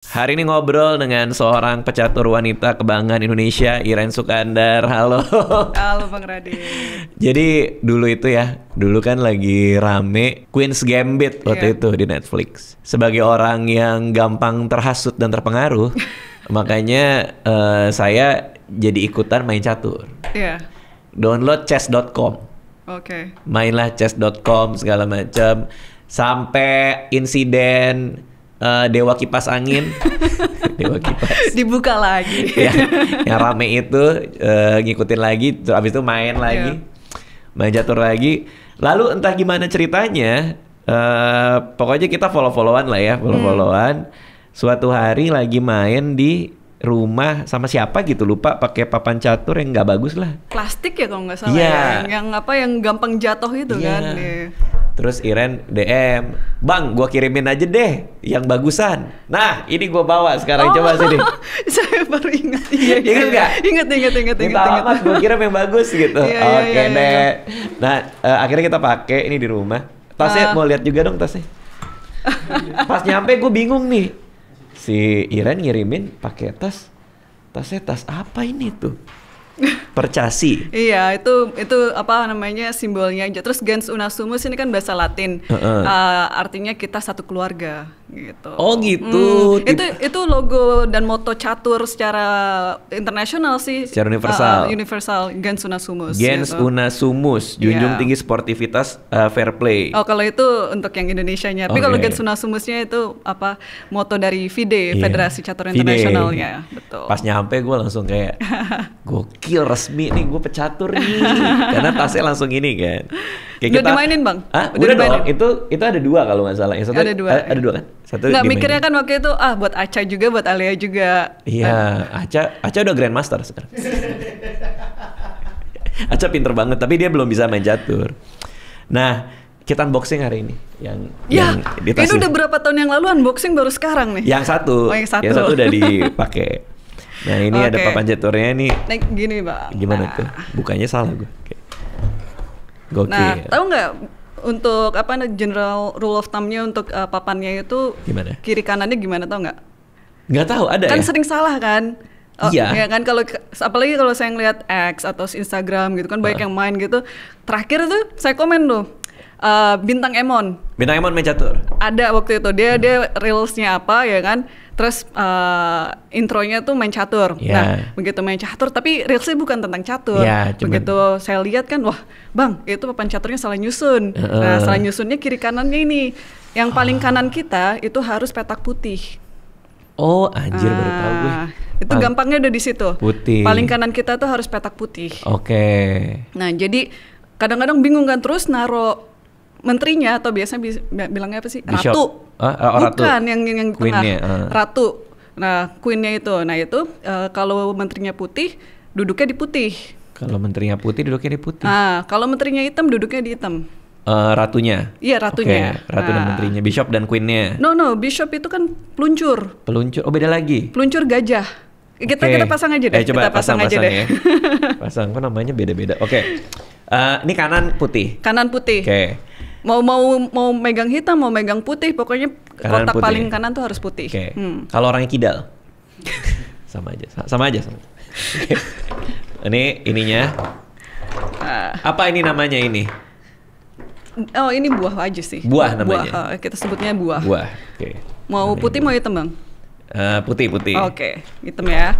Hari ini ngobrol dengan seorang pecatur wanita kebanggaan Indonesia, Iren Sukandar. Halo. Halo Bang Radit. Jadi dulu kan lagi rame Queen's Gambit waktu itu di Netflix. Sebagai orang yang gampang terhasut dan terpengaruh, makanya saya jadi ikutan main catur. Iya. Download chess.com. Oke. Mainlah chess.com segala macam sampai insiden Dewa Kipas Angin. Dewa Kipas Dibuka lagi. yang rame itu ngikutin lagi, terus abis itu main lagi, main catur lagi. Lalu entah gimana ceritanya, pokoknya kita follow-followan lah ya, follow-followan. Suatu hari lagi main di rumah sama siapa gitu, lupa, pakai papan catur yang nggak bagus lah. Plastik ya kalau nggak salah ya. Yang gampang jatuh itu kan. Iya. Terus Iren DM, "Bang, gua kirimin aja deh yang bagusan." Nah, ini gua bawa sekarang, coba sini. Saya baru ingat. Iya. Ingat nggak? Ingat. Minta alamat, gua kirim yang bagus gitu. Oke deh. Nah, akhirnya kita pakai ini di rumah. Tasnya mau lihat juga dong tasnya. Pas nyampe gua bingung nih. Si Iren ngirimin pakai tasnya tas apa ini tuh? Percasi. Iya, itu apa namanya, simbolnya aja. Terus gens una sumus ini kan bahasa Latin. Artinya kita satu keluarga gitu. Oh gitu. Itu logo dan moto catur secara internasional sih. Secara universal. Universal gens una sumus. Gens gitu. una sumus, junjung tinggi sportivitas, fair play. Oh, kalau itu untuk yang Indonesianya. Tapi kalau gens una sumusnya itu apa, moto dari FIDE, Federasi Catur Internasionalnya. Betul. Pas nyampe gue langsung kayak gokil, resmi nih gue pecatur nih. Karena tasnya langsung ini kan. Kayak udah dimainin Bang? Udah dimainin dong. Itu ada dua kalau nggak salah. Yang satu ada dua kan? Satu nggak dimainin. mikirnya kan waktu itu buat Aca juga, buat Alia juga. Iya, Aca udah grandmaster sekarang. Aca pinter banget, tapi dia belum bisa main catur. Nah, kita unboxing hari ini yang di tas ini udah berapa tahun yang lalu, unboxing baru sekarang nih. Yang satu. Yang satu udah dipakai. Nah, ini ada papan caturnya nih. Nah, gini Bang. Gimana tuh? Bukanya salah gue. Gokil. Nah, tahu nggak untuk apa general rule of thumb-nya untuk papannya itu gimana? Kiri kanannya gimana, tahu nggak? Nggak tahu, ada kan ya? Sering salah kan? Iya. Ya kan, apalagi kalau saya ngeliat X atau Instagram gitu kan, banyak yang main gitu. Terakhir tuh saya komen tuh Bintang Emon. Bintang Emon main catur. Ada waktu itu dia reelsnya apa ya kan? Terus intronya tuh main catur. Nah, begitu main catur, tapi reelsnya bukan tentang catur. Begitu saya lihat kan, wah Bang, itu papan caturnya salah nyusun. Nah, salah nyusunnya kiri kanannya ini. Yang paling kanan kita itu harus petak putih. Oh, anjir, baru tahu gue. Itu gampangnya udah di situ. Putih. Paling kanan kita tuh harus petak putih. Oke. Nah, jadi kadang-kadang bingung kan, terus naro menterinya atau biasanya bilangnya apa sih? Bishop. Ratu. Ratu. Bukan yang Queen-nya, tengah. Ratu. Nah, queen-nya itu. Nah, itu kalau menterinya putih, duduknya di putih. Kalau menterinya putih, duduknya di putih. Nah, kalau menterinya hitam, duduknya di hitam. Ratunya? Iya, ratunya. Ratu dan menterinya. Bishop dan queen-nya? No, bishop itu kan peluncur. Peluncur? Oh, beda lagi? Peluncur gajah. Kita pasang aja deh. Coba kita pasang aja deh. Ya. Pasang, kok namanya beda-beda. Oke. Ini kanan putih? Kanan putih. Oke. Mau megang hitam, mau megang putih, pokoknya kanan kotak putih. Paling kanan tuh harus putih. Oke. Kalau orangnya kidal? Sama aja. Okay. Ini ininya. Apa ini namanya ini? Oh, ini buah aja sih. Buah namanya. Kita sebutnya buah. Buah. Oke. Mau putih mau hitam Bang? Putih. Oke, hitam ya.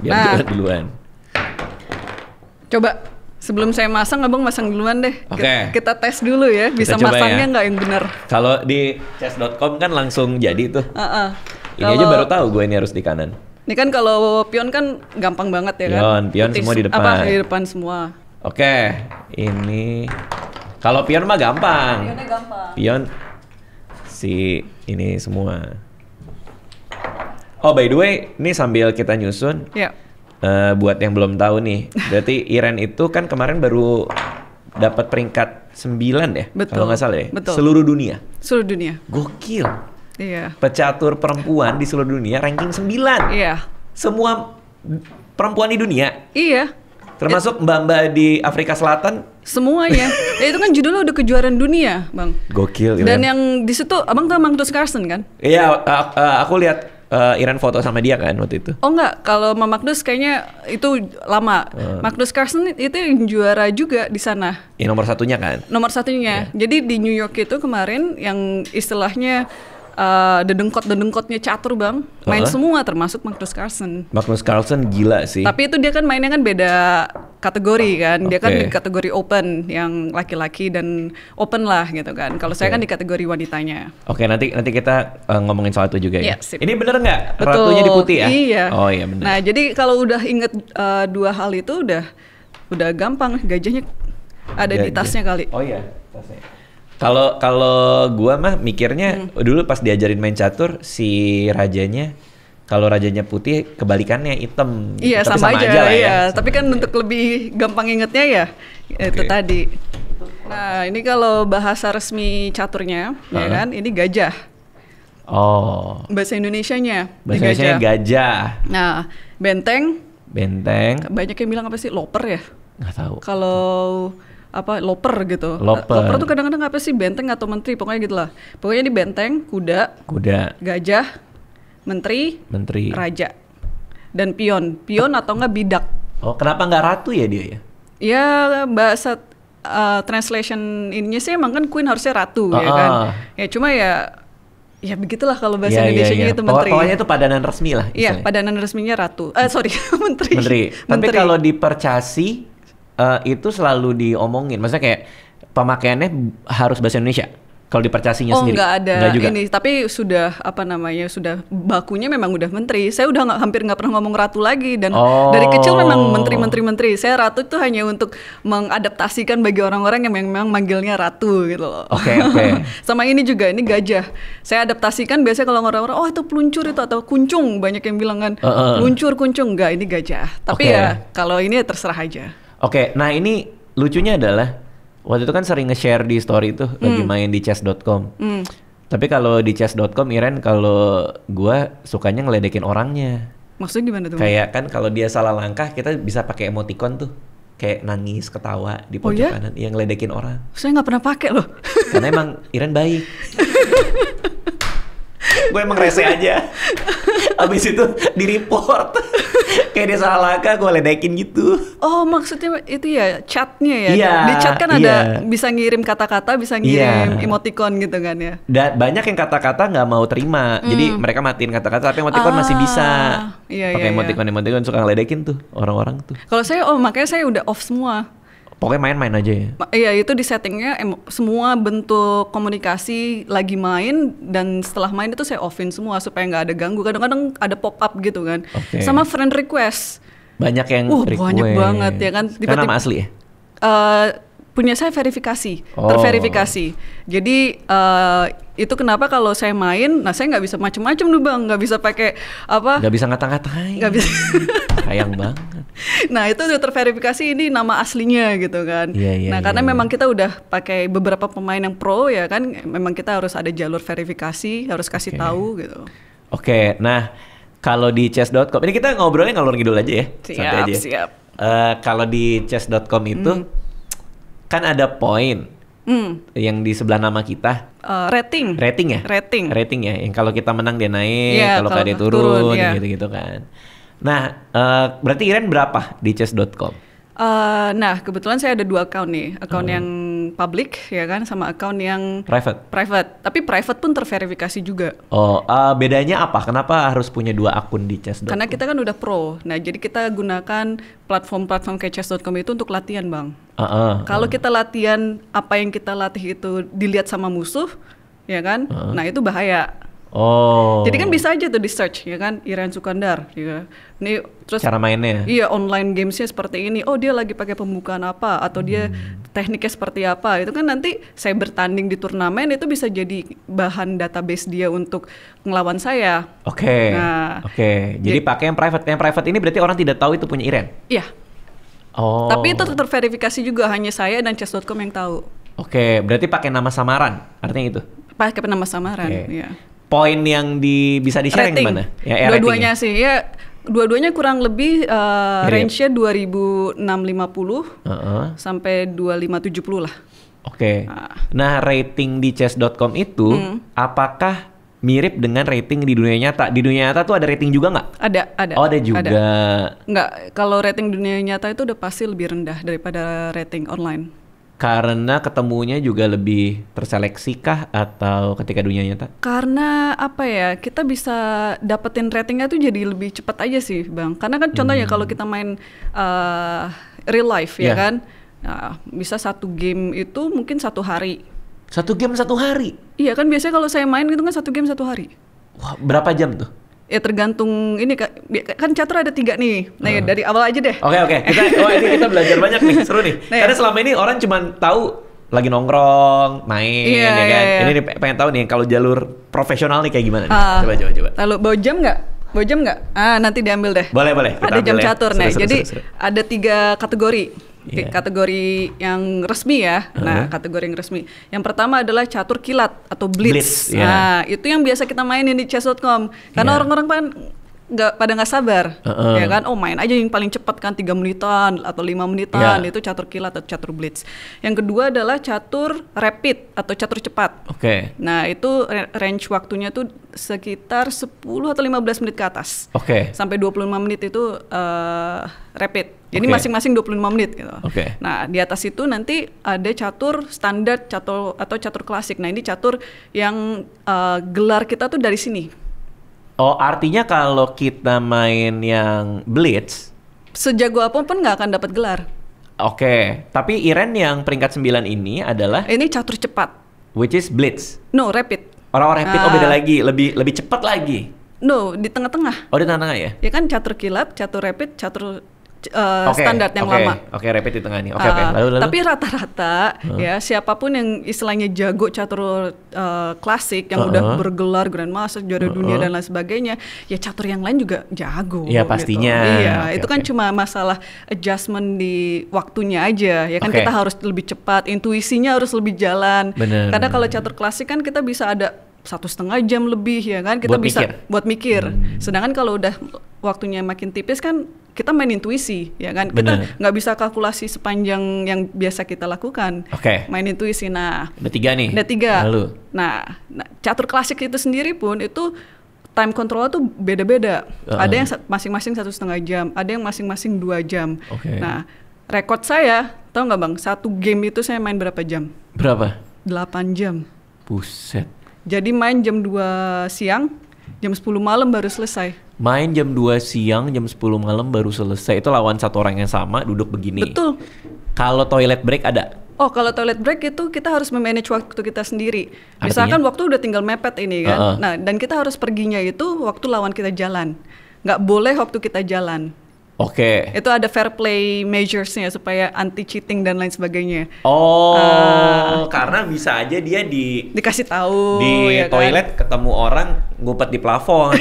Biar duluan. Coba sebelum saya masang, Abang masang duluan deh. Oke. Kita tes dulu ya, bisa masangnya nggak yang benar. Kalau di chess.com kan langsung jadi tuh. Ini aja baru tahu gue ini harus di kanan. Ini kan kalau pion kan gampang banget ya kan? Pion semua di depan. Di depan semua. Oke, ini kalau pion mah gampang. Pionnya gampang. Pion ini semua. Oh, by the way, ini sambil kita nyusun. Iya. Buat yang belum tahu nih, berarti Iren itu kan kemarin baru dapat peringkat 9 ya? Betul. Kalau nggak salah ya? Betul. Seluruh dunia? Seluruh dunia. Gokil. Iya. Pecatur perempuan di seluruh dunia ranking 9. Iya. Semua perempuan di dunia? Iya. Termasuk mbak-mbak di Afrika Selatan? Semuanya. Ya, itu kan judulnya udah kejuaraan dunia, Bang. Gokil. Dan yang di situ, Abang tahu Magnus Carlsen kan? Iya, aku lihat Iren foto sama dia kan waktu itu. Oh enggak, kalau Magnus kayaknya itu lama. Magnus Carlsen itu yang juara juga di sana. Ya nomor satunya kan? Nomor satunya. Jadi di New York itu kemarin yang istilahnya dedengkotnya catur, Bang. Main semua termasuk Magnus Carlsen. Magnus Carlsen gila sih. Tapi itu dia kan mainnya kan beda kategori kan. Dia kan di kategori open yang laki-laki dan open lah gitu kan. Kalau saya kan di kategori wanitanya. Oke, nanti kita ngomongin soal itu juga ya. Sip. Ini bener nggak? Betul. Ratunya di putih ya? Iya. Oh iya bener. Nah, jadi kalau udah inget dua hal itu udah gampang. Gajahnya ada di tasnya kali. Oh iya, tasnya. Kalau gua mah mikirnya dulu pas diajarin main catur si rajanya, kalau rajanya putih kebalikannya hitam. Iya, tapi sama aja lah ya. Sama tapi kan aja. untuk lebih gampang ingetnya ya itu tadi. Nah, ini kalau bahasa resmi caturnya ya kan, ini gajah. Oh. Bahasa Indonesianya Bahasa Indonesianya gajah. Nah, benteng. Banyak yang bilang apa sih? Loper ya? Nggak tahu. Kalau loper gitu. Loper tuh kadang-kadang apa sih, benteng atau menteri, pokoknya gitu lah. Pokoknya di benteng, kuda, gajah, menteri, raja, dan pion atau enggak bidak. Oh, kenapa nggak ratu ya dia ya? Ya bahasa translation ininya sih emang kan queen harusnya ratu ya kan. Ya cuma ya begitulah kalau bahasa Indonesianya itu menteri. Pokoknya itu padanan resmi lah. Iya, padanan resminya ratu. Menteri. Tapi kalau di percasi itu selalu diomongin, maksudnya kayak pemakaiannya harus bahasa Indonesia. Kalau di percasinya sendiri? Oh, nggak ada juga. Ini, tapi sudah sudah bakunya memang udah menteri. Saya udah hampir nggak pernah ngomong ratu lagi dan dari kecil memang menteri. Saya ratu itu hanya untuk mengadaptasikan bagi orang-orang yang memang manggilnya ratu gitu loh. Oke. Sama ini juga, ini gajah. Saya adaptasikan biasanya kalau orang-orang, oh itu peluncur itu atau kuncung, banyak yang bilang kan peluncur, kuncung, enggak, ini gajah. Tapi ya kalau ini terserah aja. Oke, nah ini lucunya adalah waktu itu kan sering nge-share di story tuh lagi main di chess.com. Tapi kalau di chess.com Iren, kalau gua sukanya ngeledekin orangnya. Maksudnya gimana tuh? Kayak kan kalau dia salah langkah kita bisa pakai emoticon tuh. Kayak nangis, ketawa di pojok kanan yang ngeledekin orang. Saya nggak pernah pakai loh. Karena emang Iren baik. Gue emang rese aja. Abis itu di-report. Kayak dia salah langkah, gue ledekin gitu. Oh, maksudnya itu ya chatnya ya? Iya, di chat kan ada bisa ngirim kata-kata, bisa ngirim emoticon gitu kan ya? Dan banyak yang kata-kata nggak mau terima. Jadi mereka matiin kata-kata, tapi emoticon masih bisa. Pakai emoticon suka ngeledekin tuh orang-orang tuh. Kalau saya, makanya saya udah off semua. Pokoknya main-main aja ya? Iya, itu di settingnya semua bentuk komunikasi lagi main, dan setelah main itu saya offin semua supaya nggak ada ganggu. Kadang-kadang ada pop-up gitu kan. Sama friend request. Banyak yang request. Banyak banget ya kan. Kan nama asli ya? Punya saya verifikasi, terverifikasi. Jadi itu kenapa kalau saya main, saya nggak bisa macem-macem tuh Bang, nggak bisa pakai apa? Nggak bisa ngata-ngatain. Nggak bisa. Sayang banget. Nah itu udah terverifikasi, ini nama aslinya gitu kan. Iya, karena memang kita udah pakai beberapa pemain yang pro ya kan, memang kita harus ada jalur verifikasi, harus kasih tahu gitu. Oke, nah kalau di chess.com, ini kita ngobrolnya ngalor ngidul aja ya. Siap. Kalau di chess.com itu kan ada poin yang di sebelah nama kita. Rating ya. Rating ya. Yang kalau kita menang dia naik, kalau dia turun gitu-gitu kan. Nah, berarti Iren berapa di chess.com? Nah, kebetulan saya ada 2 account nih. Account yang public ya kan, sama account yang private. Tapi private pun terverifikasi juga. Bedanya apa? Kenapa harus punya 2 akun di chess.com? Karena kita kan udah pro. Nah, jadi kita gunakan platform-platform kayak chess.com itu untuk latihan, Bang. Kalau kita latihan, apa yang kita latih itu dilihat sama musuh, ya kan? Nah, itu bahaya. Jadi kan bisa aja tuh di search ya kan, Iren Sukandar ya. Nih terus cara mainnya. Iya, online gamesnya seperti ini. Oh, dia lagi pakai pembukaan apa, atau dia tekniknya seperti apa. Itu kan nanti saya bertanding di turnamen, itu bisa jadi bahan database dia untuk ngelawan saya. Oke. Jadi pakai yang private. Yang private ini berarti orang tidak tahu itu punya Iren. Iya. Tapi itu terverifikasi juga, hanya saya dan chess.com yang tahu. Oke, berarti pakai nama samaran. Artinya itu. Pakai nama samaran, iya. Poin yang bisa di-share yang gimana? Dua-duanya sih ya. Dua-duanya kurang lebih range-nya 2650 sampai 2570 lah. Oke. Nah, rating di chess.com itu apakah mirip dengan rating di dunia nyata? Di dunia nyata tuh ada rating juga nggak? Ada. Oh, ada juga. Nggak, kalau rating dunia nyata itu udah pasti lebih rendah daripada rating online. Karena ketemunya juga lebih terseleksi kah atau ketika dunia nyata? Karena apa ya, kita bisa dapetin ratingnya tuh jadi lebih cepat aja sih Bang. Karena kan contohnya kalau kita main real life ya kan, nah, bisa satu game itu mungkin 1 hari. 1 game 1 hari? Iya kan biasanya kalau saya main gitu kan 1 game 1 hari. Wah, berapa jam tuh? Ya tergantung ini kan catur ada 3 nih. Nah ya dari awal aja deh. Oke. Kita belajar banyak nih, seru nih. Nah, karena selama ini orang cuma tahu lagi nongkrong, main, ya kan. Ini pengen tahu nih kalau jalur profesional nih kayak gimana nih. Coba. Lalu bawa jam nggak? Nanti diambil deh. Boleh. Ada jam catur nih. Jadi seru. ada 3 kategori. Kategori yang resmi ya. Nah, kategori yang resmi. Yang pertama adalah catur kilat atau blitz. Nah, itu yang biasa kita mainin di chess.com. Karena orang-orang kan nggak sabar, ya kan? Oh, main aja yang paling cepat kan 3 menitan atau 5 menitan. Itu catur kilat atau catur blitz. Yang kedua adalah catur rapid atau catur cepat. Oke. Nah, itu range waktunya tuh sekitar 10 atau 15 menit ke atas. Sampai 25 menit itu rapid. Jadi masing-masing 25 menit gitu. Nah, di atas itu nanti ada catur standar atau catur klasik. Nah, ini catur yang gelar kita tuh dari sini. Oh, artinya kalau kita main yang blitz, sejago apapun nggak akan dapat gelar. Tapi Iren yang peringkat 9 ini adalah? Ini catur cepat. Which is blitz? No, rapid. Orang rapid, beda lagi, lebih cepat lagi. No, di tengah-tengah. Oh, di tengah-tengah ya? Ya kan catur kilat, catur rapid, catur standar yang lama. Rapid di tengah nih. Lalu. Tapi rata-rata ya siapapun yang istilahnya jago catur klasik yang udah bergelar Grandmaster, juara dunia dan lain sebagainya, ya catur yang lain juga jago. Iya pastinya. Gitu. Iya, itu kan cuma masalah adjustment di waktunya aja. Ya kan kita harus lebih cepat, intuisinya harus lebih jalan. Karena kalau catur klasik kan kita bisa ada 1,5 jam lebih ya kan, kita buat mikir. Sedangkan kalau udah waktunya makin tipis kan kita main intuisi ya kan, kita nggak bisa kalkulasi sepanjang yang biasa kita lakukan. Main intuisi. Nah, ada 3 nih. Ada 3. Lalu. Nah, catur klasik itu sendiri pun itu time control tuh beda-beda. Ada yang masing-masing 1,5 jam, ada yang masing-masing 2 jam. Nah, rekod saya, tahu nggak Bang? 1 game itu saya main berapa jam? Berapa? 8 jam. Buset. Jadi main jam 2 siang, jam 10 malam baru selesai. Main jam 2 siang, jam 10 malam baru selesai. Itu lawan satu orang yang sama, duduk begini. Betul. Kalau toilet break ada? Oh, kalau toilet break itu kita harus memanage waktu kita sendiri. Misalkan waktu udah tinggal mepet ini kan. Nah, dan kita harus perginya itu waktu lawan kita jalan. Nggak boleh waktu kita jalan. Itu ada fair play measures-nya supaya anti cheating dan lain sebagainya. Karena bisa aja dia dikasih tahu di toilet kan? Ketemu orang ngumpet di plafon.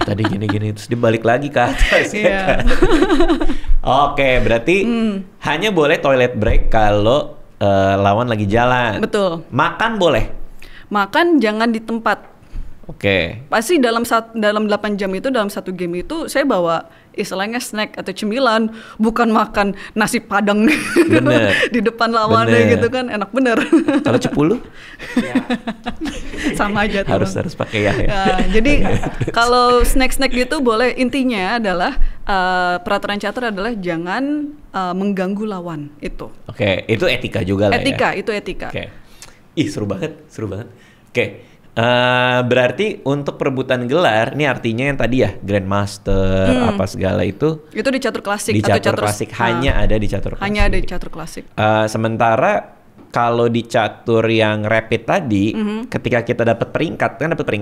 Tadi gini terus dia balik lagi ke atas. Kan? Berarti hanya boleh toilet break kalau lawan lagi jalan. Betul. Makan boleh? Makan jangan di tempat. Pasti dalam 8 jam itu, dalam 1 game itu saya bawa istilahnya snack atau cemilan, bukan makan nasi padang di depan lawannya gitu kan, enak bener. Kalau cepulu? Sama aja tuh. Harus pakai ya. Jadi kalau snack gitu boleh, intinya adalah peraturan catur adalah jangan mengganggu lawan itu. Itu etika juga lah ya. Itu etika. Ih, seru banget. Berarti untuk perebutan gelar, ini artinya yang tadi ya Grandmaster apa segala itu di catur klasik. Di catur klasik hanya ada di catur klasik. Hanya ada di catur klasik. Sementara kalau di catur yang rapid tadi, ketika kita dapat peringkat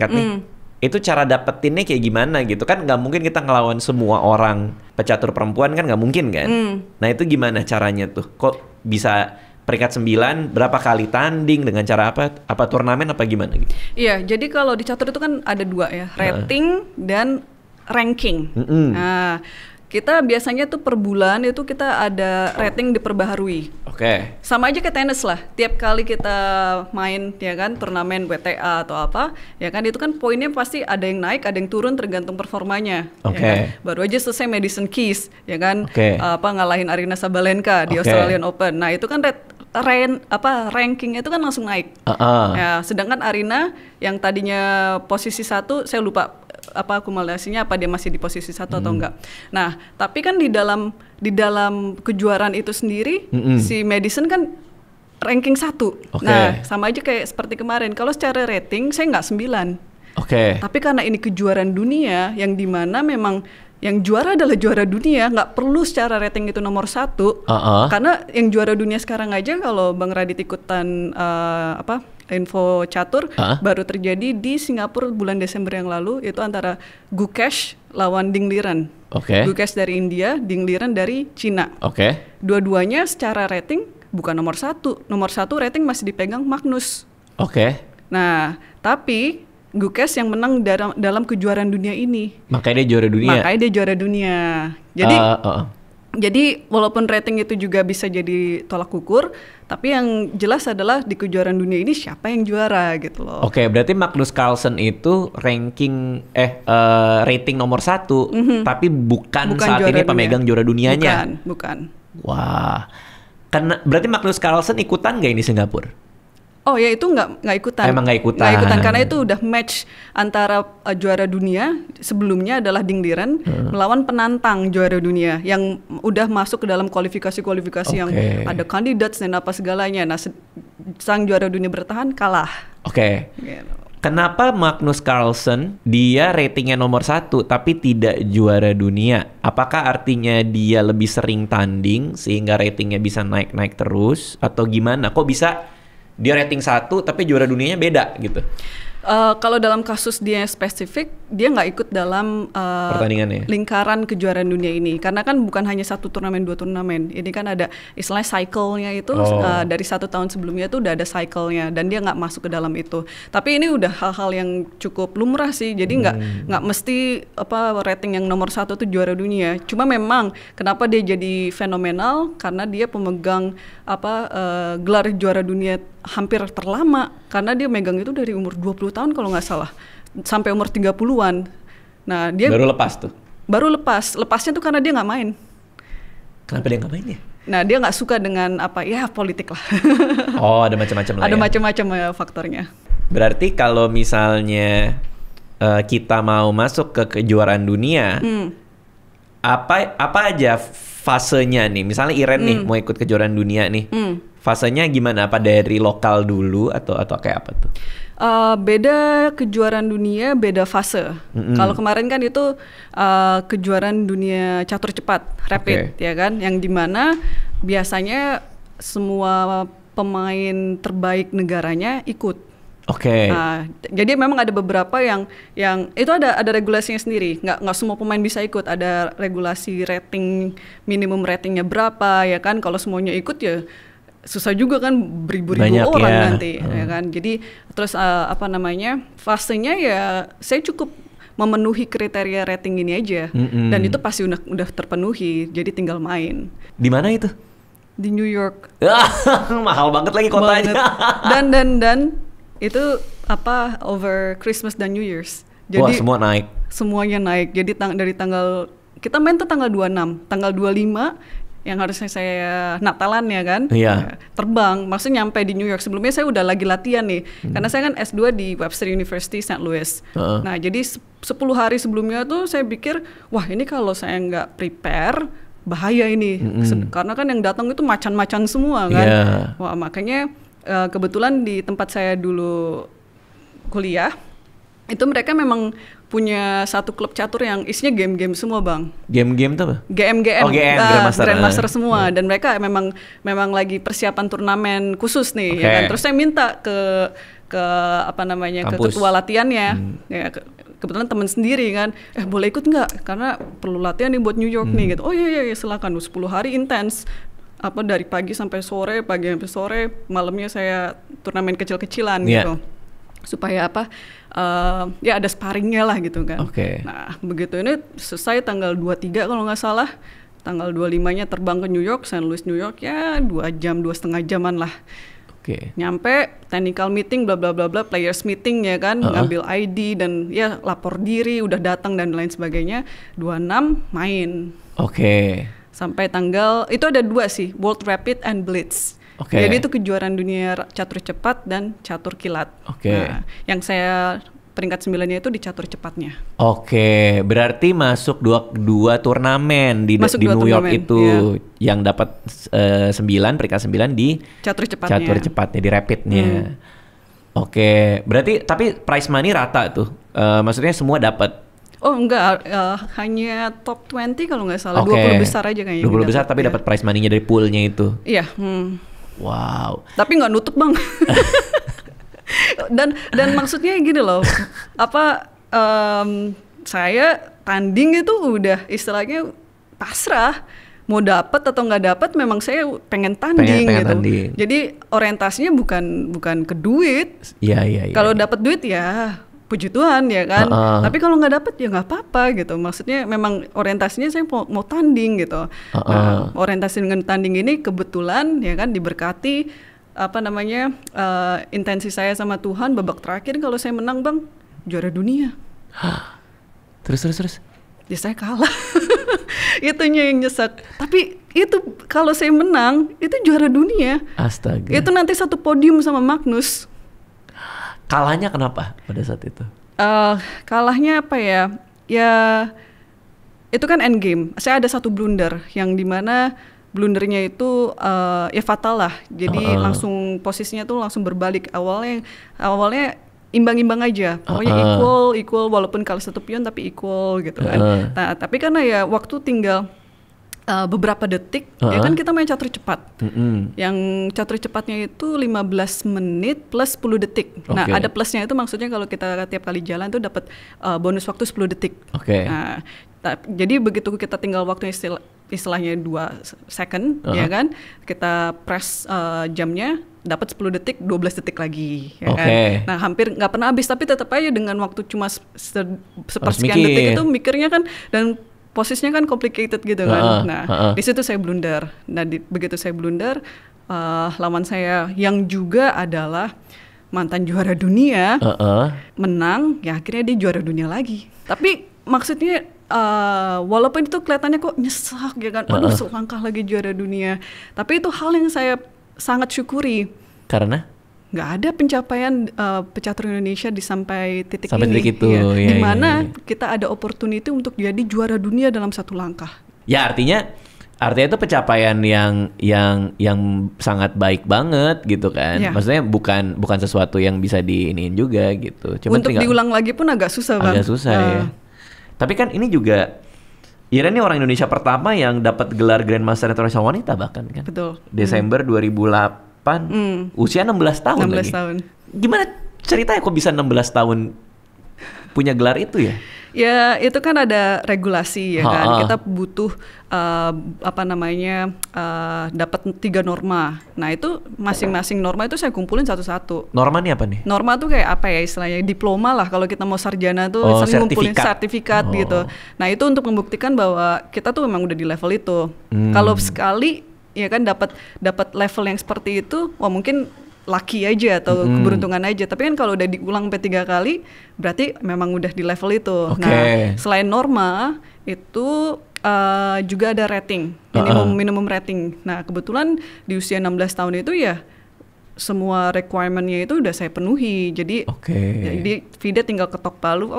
nih, itu cara dapetinnya kayak gimana gitu kan? Nggak mungkin kita ngelawan semua orang pecatur perempuan kan, nggak mungkin kan? Nah itu gimana caranya tuh? Kok bisa peringkat 9, berapa kali tanding, dengan cara apa turnamen apa gimana gitu? Iya, jadi kalau di catur itu kan ada 2 ya, rating dan ranking. Nah, Kita biasanya tuh per bulan itu kita ada rating diperbaharui. Sama aja kayak tenis lah. Tiap kali kita main ya kan turnamen WTA atau apa, ya kan itu kan poinnya pasti ada yang naik, ada yang turun tergantung performanya. Ya kan? Baru aja selesai Madison Keys, ya kan, ngalahin Aryna Sabalenka di Australian Open. Nah itu kan rankingnya itu kan langsung naik. Ya, sedangkan Aryna yang tadinya posisi 1, saya lupa apa akumulasinya, apa dia masih di posisi 1 atau enggak. Nah, tapi kan di dalam kejuaraan itu sendiri si Madison kan ranking 1. Nah, sama aja kayak seperti kemarin. Kalau secara rating saya nggak 9. Tapi karena ini kejuaraan dunia yang dimana memang yang juara adalah juara dunia, nggak perlu secara rating itu nomor 1. Karena yang juara dunia sekarang aja kalau Bang Radit ikutan info catur baru terjadi di Singapura bulan Desember yang lalu, itu antara Gukesh lawan Ding Liren. Gukesh dari India, Ding Liren dari Cina. Dua-duanya secara rating bukan nomor 1. Nomor 1 rating masih dipegang Magnus. Nah, tapi Gukesh yang menang dalam kejuaraan dunia ini. Makanya dia juara dunia. Jadi walaupun rating itu juga bisa jadi tolak ukur, tapi yang jelas adalah di kejuaraan dunia ini siapa yang juara gitu loh. Berarti Magnus Carlsen itu rating nomor 1, tapi bukan saat ini pemegang juara dunianya. Bukan. Wah, karena berarti Magnus Carlsen ikutan nggak ini Singapura? Oh ya, itu nggak ikutan. Emang nggak ikutan karena itu udah match antara juara dunia sebelumnya adalah Ding Liren melawan penantang juara dunia yang udah masuk ke dalam kualifikasi yang ada kandidat dan apa segalanya. Nah, sang juara dunia bertahan kalah. Gitu. Kenapa Magnus Carlsen dia ratingnya nomor 1 tapi tidak juara dunia? Apakah artinya dia lebih sering tanding sehingga ratingnya bisa naik-naik terus atau gimana? Kok bisa dia rating 1 tapi juara dunianya beda gitu? Kalau dalam kasus dia spesifik, dia nggak ikut dalam lingkaran kejuaraan dunia ini. Karena kan bukan hanya 1 turnamen, 2 turnamen. Ini kan ada istilahnya cycle-nya itu dari 1 tahun sebelumnya itu udah ada cycle-nya. Dan dia nggak masuk ke dalam itu. Tapi ini udah hal-hal yang cukup lumrah sih. Jadi nggak mesti rating yang nomor 1 itu juara dunia. Cuma memang kenapa dia jadi fenomenal, karena dia pemegang gelar juara dunia hampir terlama, karena dia megang itu dari umur 20 tahun kalau nggak salah, sampai umur 30-an. Nah, dia baru lepas tuh? Baru lepasnya tuh karena dia nggak main. Kenapa dia nggak main ya? Nah, dia nggak suka dengan politik lah. Ada macam-macam lah. Ada macam-macam faktornya. Berarti kalau misalnya kita mau masuk ke kejuaraan dunia, apa aja fasenya nih? Misalnya Iren nih mau ikut kejuaraan dunia nih. Fasenya gimana? Apa dari lokal dulu atau kayak apa tuh? Beda kejuaraan dunia, beda fase. Kalau kemarin kan itu kejuaraan dunia catur cepat, rapid, ya kan? Yang dimana biasanya semua pemain terbaik negaranya ikut. Jadi memang ada beberapa yang itu ada regulasinya sendiri. Nggak semua pemain bisa ikut. Ada regulasi rating, minimum ratingnya berapa, ya kan? Kalau semuanya ikut ya susah juga kan, beribu-ribu orang nanti, ya kan. Jadi terus fasenya ya saya cukup memenuhi kriteria rating ini aja, dan itu pasti udah terpenuhi, jadi tinggal main. Di mana itu? Di New York. Mahal banget lagi kotanya. Dan itu over Christmas dan New Year's. Jadi semua naik. Semuanya naik. Jadi dari tanggal kita main tuh tanggal 26, tanggal 25 yang harusnya saya Natalan ya kan, terbang, maksudnya nyampe di New York. Sebelumnya saya udah lagi latihan nih, karena saya kan S2 di Webster University St. Louis. Nah, jadi 10 hari sebelumnya tuh saya pikir, wah ini kalau saya nggak prepare, bahaya ini. Karena kan yang datang itu macan-macan semua kan. Wah, makanya kebetulan di tempat saya dulu kuliah, itu mereka memang punya satu klub catur yang isinya game-game semua, Bang. Game-game tuh apa? GM, Grandmaster semua. Dan mereka memang lagi persiapan turnamen khusus nih, ya kan. Terus saya minta ke ke ketua latihannya. Ya, kebetulan teman sendiri kan, boleh ikut nggak? Karena perlu latihan nih buat New York nih gitu. Oh iya silakan. 10 hari intens. Dari pagi sampai sore, malamnya saya turnamen kecil-kecilan gitu. supaya apa? Ya ada sparringnya lah gitu kan. Nah begitu ini selesai tanggal 23 kalau nggak salah. Tanggal 25-nya terbang ke New York, St. Louis, New York, ya 2 jam, 2,5 jaman lah. Nyampe technical meeting, bla bla bla bla, players meeting ya kan, ngambil ID dan ya lapor diri, udah datang dan lain sebagainya. 26 main. Sampai tanggal, itu ada 2 sih, World Rapid and Blitz. Jadi itu kejuaraan dunia catur cepat dan catur kilat. Nah, yang saya peringkat 9-nya itu di catur cepatnya. Berarti masuk dua turnamen di New York itu, yang dapat 9 peringkat 9 di catur cepatnya di rapidnya. Berarti tapi prize money rata tuh, maksudnya semua dapat. Oh enggak, hanya top 20 kalau nggak salah, 20 besar aja kayaknya. 20 besar tapi dapat prize money-nya dari poolnya itu. Iya. Wow. Tapi nggak nutup bang. dan maksudnya gini loh, saya tanding itu udah istilahnya pasrah, mau dapat atau nggak dapat, memang saya pengen tanding gitu. Jadi orientasinya bukan ke duit. Iya. Kalau dapat duit ya puji Tuhan ya kan. Tapi kalau nggak dapat ya nggak apa-apa gitu. Maksudnya memang orientasinya saya mau tanding gitu. Nah, orientasi dengan tanding ini kebetulan ya kan diberkati intensi saya sama Tuhan babak terakhir kalau saya menang bang, juara dunia. Terus ya saya kalah. Itunya yang nyesek. Tapi itu kalau saya menang itu juara dunia. Astaga. Itu nanti satu podium sama Magnus. Kalahnya kenapa pada saat itu? Kalahnya apa ya? Ya itu kan endgame. Saya ada satu blunder yang dimana blundernya itu ya fatal lah. Jadi langsung posisinya tuh langsung berbalik. Awalnya imbang-imbang aja. Pokoknya equal walaupun kalah 1 pion tapi equal gitu kan. Nah, tapi karena ya waktu tinggal beberapa detik ya kan kita main catur cepat. Yang catur cepatnya itu 15 menit plus 10 detik. Nah, ada plusnya itu maksudnya kalau kita tiap kali jalan tuh dapat bonus waktu 10 detik. Nah, jadi begitu kita tinggal waktunya istilahnya 2 second ya kan, kita press jamnya dapat 10 detik, 12 detik lagi ya kan. Nah, hampir nggak pernah habis, tapi tetap aja dengan waktu cuma sepersekian detik itu mikirnya kan, dan posisinya kan complicated gitu kan. Di situ saya blunder. Nah, begitu saya blunder, lawan saya yang juga adalah mantan juara dunia menang, ya akhirnya dia juara dunia lagi. Tapi maksudnya walaupun itu kelihatannya kok nyesek ya kan, aduh selangkah lagi juara dunia, tapi itu hal yang saya sangat syukuri karena nggak ada pencapaian pecatur Indonesia sampai titik itu ya, dimana kita ada opportunity untuk jadi juara dunia dalam satu langkah. Ya artinya itu pencapaian yang sangat baik banget gitu kan. Maksudnya bukan sesuatu yang bisa diiniin juga gitu. Cuma untuk diulang lagi pun agak susah bang. Agak susah ya. Tapi kan ini juga Ira ini orang Indonesia pertama yang dapat gelar Grandmaster Internasional Wanita bahkan kan. Betul. Desember 2008, usia 16 tahun 16 lagi. tahun. Gimana ceritanya kok bisa 16 tahun punya gelar itu ya? Ya itu kan ada regulasi ya kan. Kita butuh dapat 3 norma. Nah itu masing-masing norma itu saya kumpulin satu-satu. Norma ini apa nih? Norma tuh kayak apa ya istilahnya, diploma lah kalau kita mau sarjana tuh saling ngumpulin sertifikat gitu. Nah itu untuk membuktikan bahwa kita tuh memang udah di level itu. Kalau sekali ya kan dapat level yang seperti itu, wah mungkin lucky aja atau keberuntungan aja. Tapi kan kalau udah diulang sampai 3 kali, berarti memang udah di level itu. Nah, selain norma itu juga ada rating, minimum rating. Nah, kebetulan di usia 16 tahun itu ya semua requirement-nya itu udah saya penuhi. Jadi jadi FIDE tinggal ketok palu,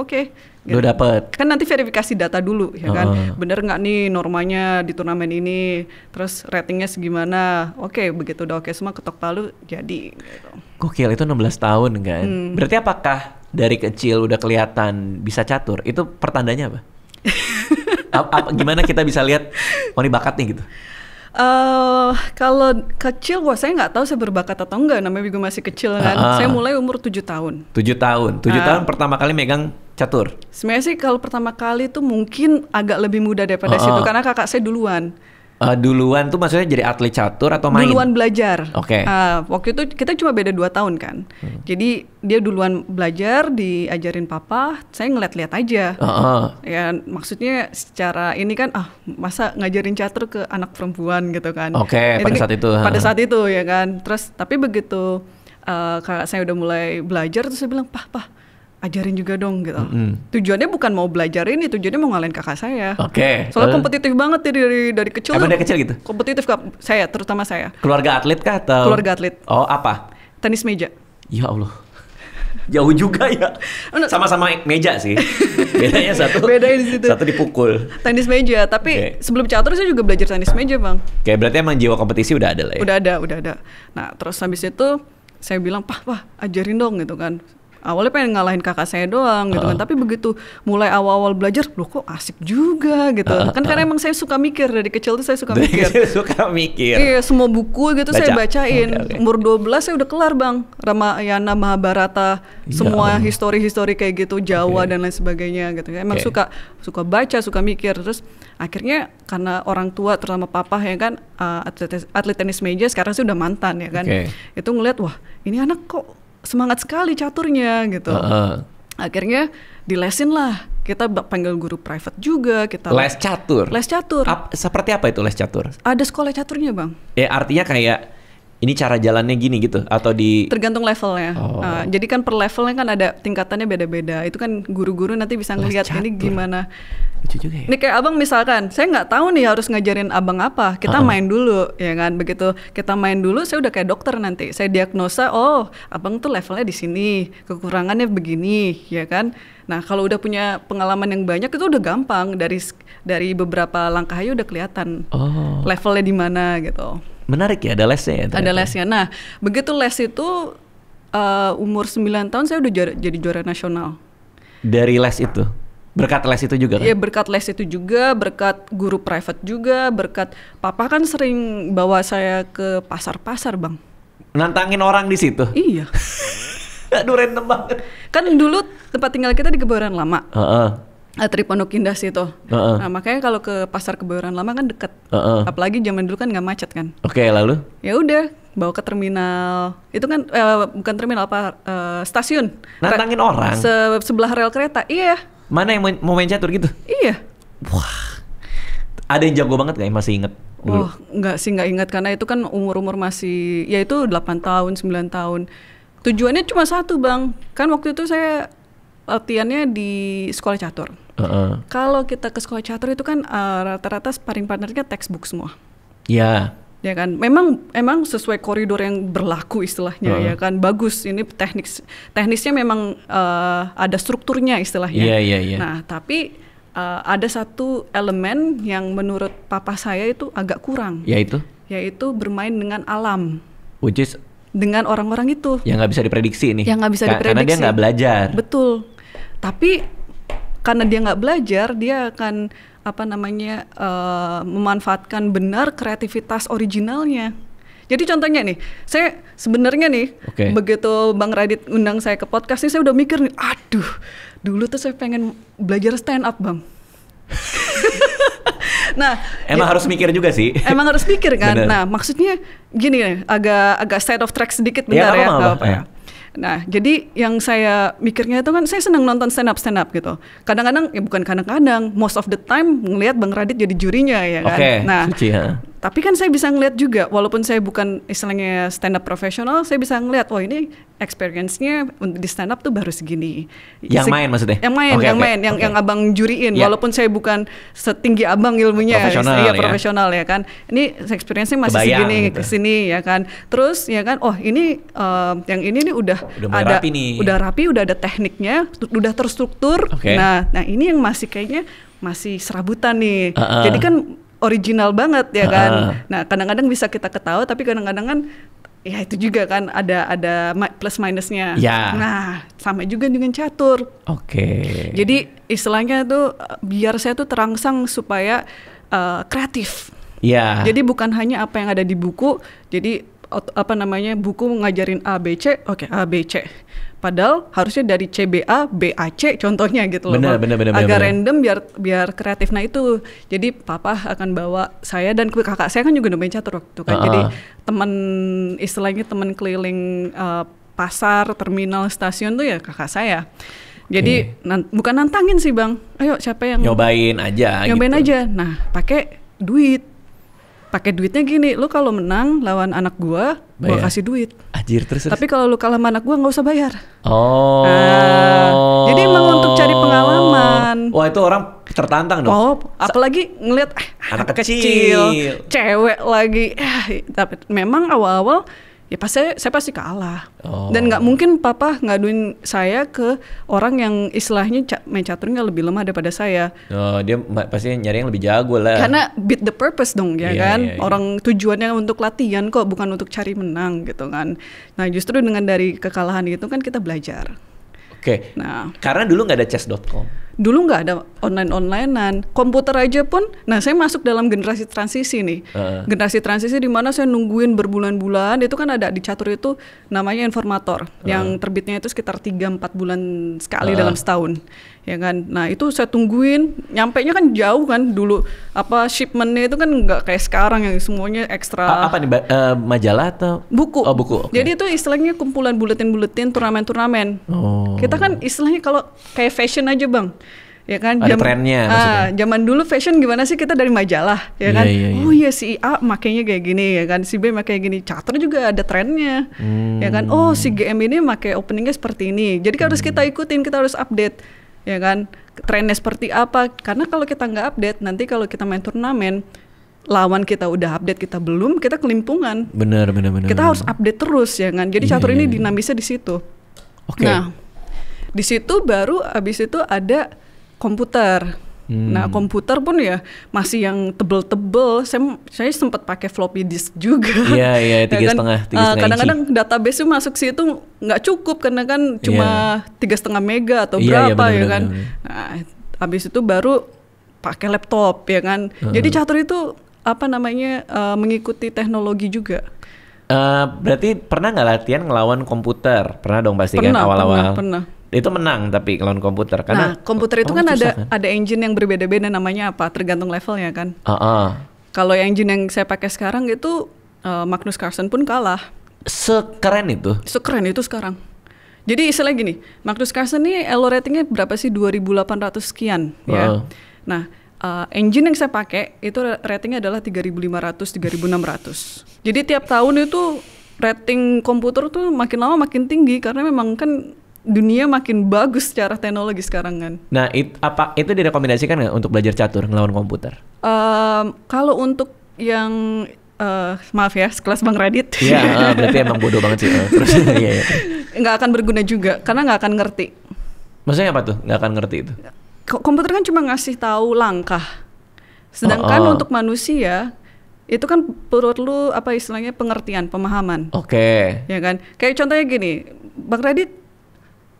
Lo dapet. Kan nanti verifikasi data dulu ya kan. Bener nggak nih normanya di turnamen ini, terus ratingnya segimana. Begitu udah semua ketok palu jadi gitu. Gokil, itu 16 tahun kan. Berarti apakah dari kecil udah kelihatan bisa catur? Itu pertandanya apa? Gimana kita bisa lihat ini bakatnya gitu? Kalau kecil, saya nggak tahu saya berbakat atau enggak, namanya juga masih kecil kan. Saya mulai umur 7 tahun. 7 tahun pertama kali megang catur? Sebenarnya sih kalau pertama kali tuh mungkin agak lebih muda daripada situ, karena kakak saya duluan. Duluan tuh maksudnya jadi atlet catur atau main? Duluan belajar. Oke. Waktu itu kita cuma beda 2 tahun kan. Jadi dia duluan belajar, diajarin papa, saya ngeliat-liat aja. Ya maksudnya secara ini kan, masa ngajarin catur ke anak perempuan gitu kan. Oke, pada saat itu. Pada saat itu ya kan. Terus tapi begitu kakak saya udah mulai belajar, terus saya bilang, Pah, ajarin juga dong gitu. Tujuannya bukan mau belajar ini, tujuannya mau ngalahin kakak saya. Oke. Soalnya kompetitif banget dari kecil. Emang dari kecil gitu? Kompetitif terutama saya. Keluarga atlet kah atau? Keluarga atlet. Oh, apa? Tenis meja. Ya Allah. Jauh juga ya. Sama-sama meja sih. Bedanya Bedanya di situ. Satu dipukul. Tenis meja, tapi sebelum catur saya juga belajar tenis meja, Bang. Oke, berarti emang jiwa kompetisi udah ada lah ya? Udah ada. Nah, terus habis itu saya bilang, Pah, ajarin dong gitu kan. Awalnya pengen ngalahin kakak saya doang gitu kan, tapi begitu mulai awal-awal belajar, loh kok asik juga gitu. Karena emang saya suka mikir, dari kecil tuh saya suka mikir. Iya, semua buku gitu saya bacain. Umur 12 saya udah kelar, Bang. Ramayana, Mahabharata, semua histori-histori kayak gitu, Jawa dan lain sebagainya gitu. Emang suka baca, suka mikir. Terus akhirnya karena orang tua terutama papa ya kan, atlet tenis meja, sekarang sih udah mantan ya kan. Itu ngeliat, wah ini anak kok semangat sekali caturnya gitu. Akhirnya dilesin lah. Kita panggil guru private juga. Kita les catur? Les catur. Seperti apa itu les catur? Ada sekolah caturnya, Bang. Artinya kayak ini cara jalannya gini gitu atau tergantung levelnya. Jadi kan per levelnya kan ada tingkatannya beda-beda. Itu kan guru-guru nanti bisa ngelihat ini gimana. Lucu juga ya. Ini kayak abang misalkan, saya nggak tahu nih harus ngajarin abang apa. Kita main dulu, ya kan. Begitu kita main dulu, saya udah kayak dokter nanti. Saya diagnosa, oh abang tuh levelnya di sini, kekurangannya begini, ya kan. Nah kalau udah punya pengalaman yang banyak itu udah gampang. Dari beberapa langkah aja udah kelihatan levelnya di mana gitu. Menarik ya, ada lesnya ya? Ada lesnya. Nah, begitu les itu umur 9 tahun saya udah jadi juara nasional. Dari les itu? Berkat les itu juga kan? Iya, berkat les itu juga, berkat guru private juga, berkat papa kan sering bawa saya ke pasar-pasar, Bang. Nantangin orang di situ? Iya. Aduh, random banget. Kan dulu tempat tinggal kita di Kebayoran Lama. Tripondok Indah situ. Nah makanya kalau ke pasar Kebayoran Lama kan deket. Apalagi zaman dulu kan nggak macet kan. Oke, lalu? Ya udah bawa ke terminal. Itu kan bukan terminal stasiun. Nantangin orang? Sebelah rel kereta. Iya. Mana yang mau main catur gitu? Iya. Wah. Ada yang jago banget nggak yang masih inget dulu? Wah, nggak ingat karena itu kan umur masih, ya itu 8 tahun, 9 tahun. Tujuannya cuma satu, Bang. Kan waktu itu saya latihannya di sekolah catur. Kalau kita ke sekolah catur itu kan rata-rata sparring partnernya textbook semua. Iya. Ya kan, memang sesuai koridor yang berlaku istilahnya ya kan, bagus ini teknisnya memang ada strukturnya istilahnya. Iya. Nah tapi ada satu elemen yang menurut papa saya itu agak kurang. Yaitu bermain dengan alam. Which is dengan orang-orang itu. Yang nggak bisa diprediksi nih. Yang nggak bisa diprediksi. Karena dia nggak belajar. Betul. Tapi karena dia nggak belajar, dia akan memanfaatkan benar kreativitas originalnya. Jadi contohnya nih, saya sebenarnya nih, begitu Bang Radit undang saya ke podcast ini, saya udah mikir nih, aduh, dulu tuh saya pengen belajar stand up, Bang. Nah, emang harus mikir juga sih. Emang harus mikir kan. Bener. Nah, maksudnya gini nih, agak side of track sedikit bentar ya. Ya. Nah, jadi yang saya mikirnya itu kan saya senang nonton stand up gitu. Kadang-kadang, ya bukan kadang-kadang, most of the time ngelihat Bang Radit jadi jurinya ya kan. Nah, suci, ya. Tapi kan saya bisa ngelihat juga, walaupun saya bukan istilahnya stand up profesional, saya bisa ngelihat, oh ini experience-nya di stand up tuh baru segini. Yang main maksudnya? Yang abang juriin, walaupun saya bukan setinggi abang ilmunya, profesional ya kan. Ini experience-nya masih segini gitu. Kesini ya kan. Terus ya kan, oh ini yang ini nih udah ada rapi nih. Udah rapi, udah ada tekniknya, udah terstruktur. Nah ini yang masih kayaknya masih serabutan nih. Jadi kan original banget ya kan. Nah kadang-kadang bisa kita ketawa, tapi kadang-kadang kan ya itu juga kan ada plus minusnya. Nah sama juga dengan catur. Jadi istilahnya tuh biar saya tuh terangsang supaya kreatif. Jadi bukan hanya apa yang ada di buku. Jadi buku ngajarin A, B, C, A, B, C. Padahal harusnya dari CBA, BAC contohnya gitu loh. Benar. Agak random biar kreatif. Nah itu, jadi papa akan bawa saya dan kakak saya kan juga udah main catur waktu kan. Jadi istilahnya teman keliling pasar, terminal, stasiun tuh ya kakak saya. Jadi bukan nantangin sih Bang. Ayo siapa yang nyobain aja. Nah pakai duit. Pakai duitnya gini, lu kalau menang lawan anak gua kasih duit. Anjir, terus. Tapi kalau lu kalah sama anak gua nggak usah bayar. Oh. Jadi emang untuk cari pengalaman. Wah itu orang tertantang dong. Oh, apalagi ngelihat anak kecil, cewek lagi. Tapi memang awal-awal ya saya pasti kalah. Dan nggak mungkin papa ngaduin saya ke orang yang istilahnya main caturnya lebih lemah daripada saya. Dia pasti nyari yang lebih jago lah. Karena beat the purpose dong ya kan. Orang tujuannya untuk latihan kok, bukan untuk cari menang gitu kan. Nah justru dengan dari kekalahan itu kan kita belajar. Oke. Nah, karena dulu nggak ada chess.com. Dulu nggak ada onlinean, komputer aja pun. Nah saya masuk dalam generasi transisi nih. Generasi transisi di mana saya nungguin berbulan-bulan. Itu kan ada di catur itu namanya informator, yang terbitnya itu sekitar 3-4 bulan sekali dalam setahun, ya kan. Nah itu saya tungguin, nyampenya kan jauh kan dulu. Shipmentnya itu kan nggak kayak sekarang yang semuanya ekstra. Apa nih majalah atau buku? Oh buku. Okay. Jadi itu istilahnya kumpulan buletin-buletin, turnamen-turnamen. Kita kan istilahnya kalau kayak fashion aja Bang. Ya kan, ada trennya maksudnya. Zaman dulu fashion gimana sih, kita dari majalah ya kan. Oh iya si A makainya kayak gini ya kan, si B makainya gini. Catur juga ada trennya ya kan. Oh si GM ini makai openingnya seperti ini, jadi harus kita ikutin, kita harus update ya kan, trennya seperti apa. Karena kalau kita nggak update, nanti kalau kita main turnamen lawan kita udah update, kita belum, kita kelimpungan. Benar. Kita harus update terus ya kan. Jadi catur ini dinamisnya di situ. Nah di situ baru abis itu ada komputer. Nah komputer pun ya masih yang tebel-tebel. Saya sempat pakai floppy disk juga. Iya 3,5 kadang-kadang database masuk situ nggak cukup karena kan cuma 3,5 mega atau berapa ya kan. Nah habis itu baru pakai laptop ya kan. Jadi catur itu mengikuti teknologi juga. Berarti pernah nggak latihan ngelawan komputer? Pernah dong pasti kan awal-awal. Pernah. Itu menang tapi lawan komputer karena komputer itu kan ada engine yang berbeda-beda, namanya apa, tergantung levelnya kan. Kalau engine yang saya pakai sekarang itu Magnus Carlsen pun kalah. Sekeren itu sekarang. Jadi istilah gini, Magnus Carlsen ini elo ratingnya berapa sih, 2.800 sekian ya. Nah engine yang saya pakai itu ratingnya adalah 3.500, 3.600. Jadi tiap tahun itu rating komputer tuh makin lama makin tinggi karena memang kan dunia makin bagus secara teknologi sekarang kan. Nah, itu direkomendasikan nggak untuk belajar catur ngelawan komputer? Kalau untuk yang maaf ya, sekelas Bang Radit. Iya, berarti emang bodoh banget sih. Terus nggak akan berguna juga karena nggak akan ngerti. Maksudnya apa tuh? Nggak akan ngerti itu? Komputer kan cuma ngasih tahu langkah. Sedangkan untuk manusia itu kan perlu istilahnya pengertian, pemahaman. Oke. Ya kan? Kayak contohnya gini, Bang Radit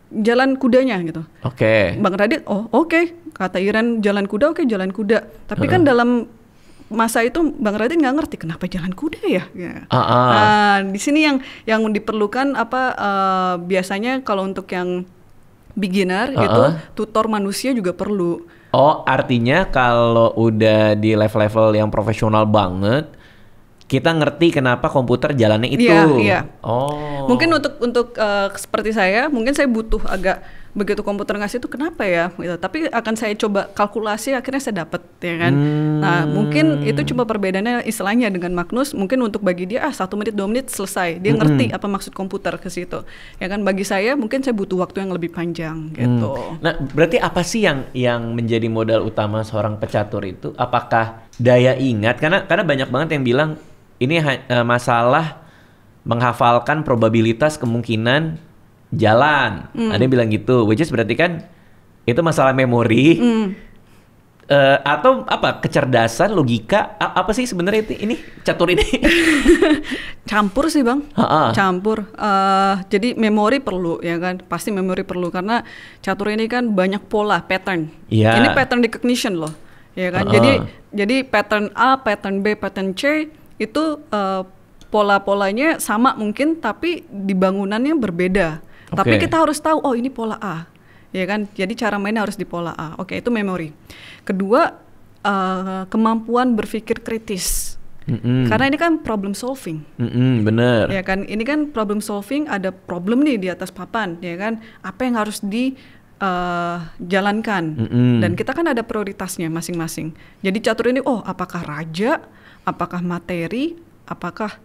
jalan kudanya gitu. Bang Radit, oke. Kata Iren jalan kuda, jalan kuda. Tapi kan dalam masa itu Bang Radit nggak ngerti kenapa jalan kuda ya. Nah, di sini yang diperlukan biasanya kalau untuk yang beginner itu tutor manusia juga perlu. Oh, artinya kalau udah di level-level yang profesional banget, kita ngerti kenapa komputer jalannya itu. Iya. Mungkin untuk seperti saya, mungkin saya butuh agak begitu komputer ngasih itu kenapa ya gitu. Tapi akan saya coba kalkulasi, akhirnya saya dapat ya kan. Nah mungkin itu cuma perbedaannya istilahnya dengan Magnus. Mungkin untuk bagi dia 1 menit 2 menit selesai, dia ngerti apa maksud komputer ke situ ya kan. Bagi saya mungkin saya butuh waktu yang lebih panjang gitu. Nah berarti apa sih yang menjadi modal utama seorang pecatur itu? Apakah daya ingat? Karena banyak banget yang bilang ini masalah menghafalkan probabilitas kemungkinan jalan. Ada yang bilang gitu, which is berarti kan itu masalah memori atau apa, kecerdasan, logika, apa sih sebenarnya ini catur ini? Campur sih Bang, campur. Jadi memori perlu ya kan, pasti memori perlu karena catur ini kan banyak pola, pattern. Ini pattern recognition loh, ya kan. Jadi pattern A, pattern B, pattern C itu pola-polanya sama mungkin, tapi di bangunannya berbeda. Tapi kita harus tahu, oh ini pola A, ya kan? Jadi cara mainnya harus di pola A. Oke, itu memori. Kedua, kemampuan berpikir kritis. Karena ini kan problem solving. Bener. Ya kan, ini kan problem solving, ada problem nih di atas papan, ya kan? Apa yang harus jalankan. Dan kita kan ada prioritasnya masing-masing. Jadi catur ini, apakah raja, apakah materi, apakah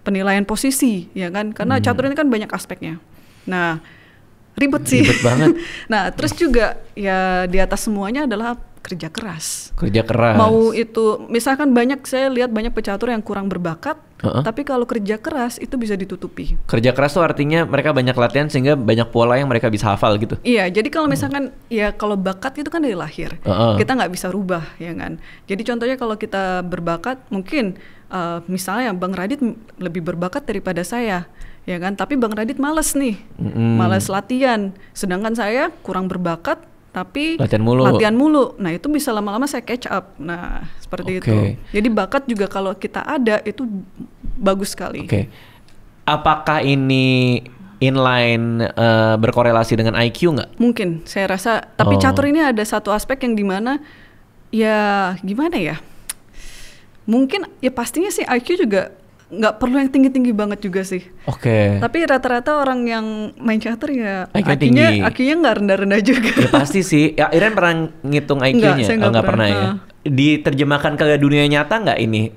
penilaian posisi, ya kan? Karena catur ini kan banyak aspeknya. Nah, ribet sih. Ribet banget. Nah, terus juga ya di atas semuanya adalah kerja keras. Kerja keras. Mau itu, misalkan saya lihat banyak pecatur yang kurang berbakat, tapi kalau kerja keras itu bisa ditutupi. Kerja keras tuh artinya mereka banyak latihan sehingga banyak pola yang mereka bisa hafal gitu. Iya, jadi kalau misalkan ya kalau bakat itu kan dari lahir, kita nggak bisa rubah, ya kan. Jadi contohnya kalau kita berbakat, mungkin misalnya Bang Radit lebih berbakat daripada saya, ya kan. Tapi Bang Radit males nih, males latihan, sedangkan saya kurang berbakat. Tapi latihan mulu. Nah itu bisa lama-lama saya catch up. Nah seperti itu. Jadi bakat juga kalau kita ada itu bagus sekali. Apakah ini inline berkorelasi dengan IQ nggak? Mungkin, saya rasa. Tapi catur ini ada satu aspek yang dimana ya gimana ya? Mungkin ya pastinya sih IQ juga nggak perlu yang tinggi-tinggi banget juga sih. Tapi rata-rata orang yang main catur ya IQ-nya nggak rendah-rendah juga. Ya pasti sih. Ya, Iren pernah ngitung IQ-nya? Nggak pernah ya. Diterjemahkan ke dunia nyata nggak ini?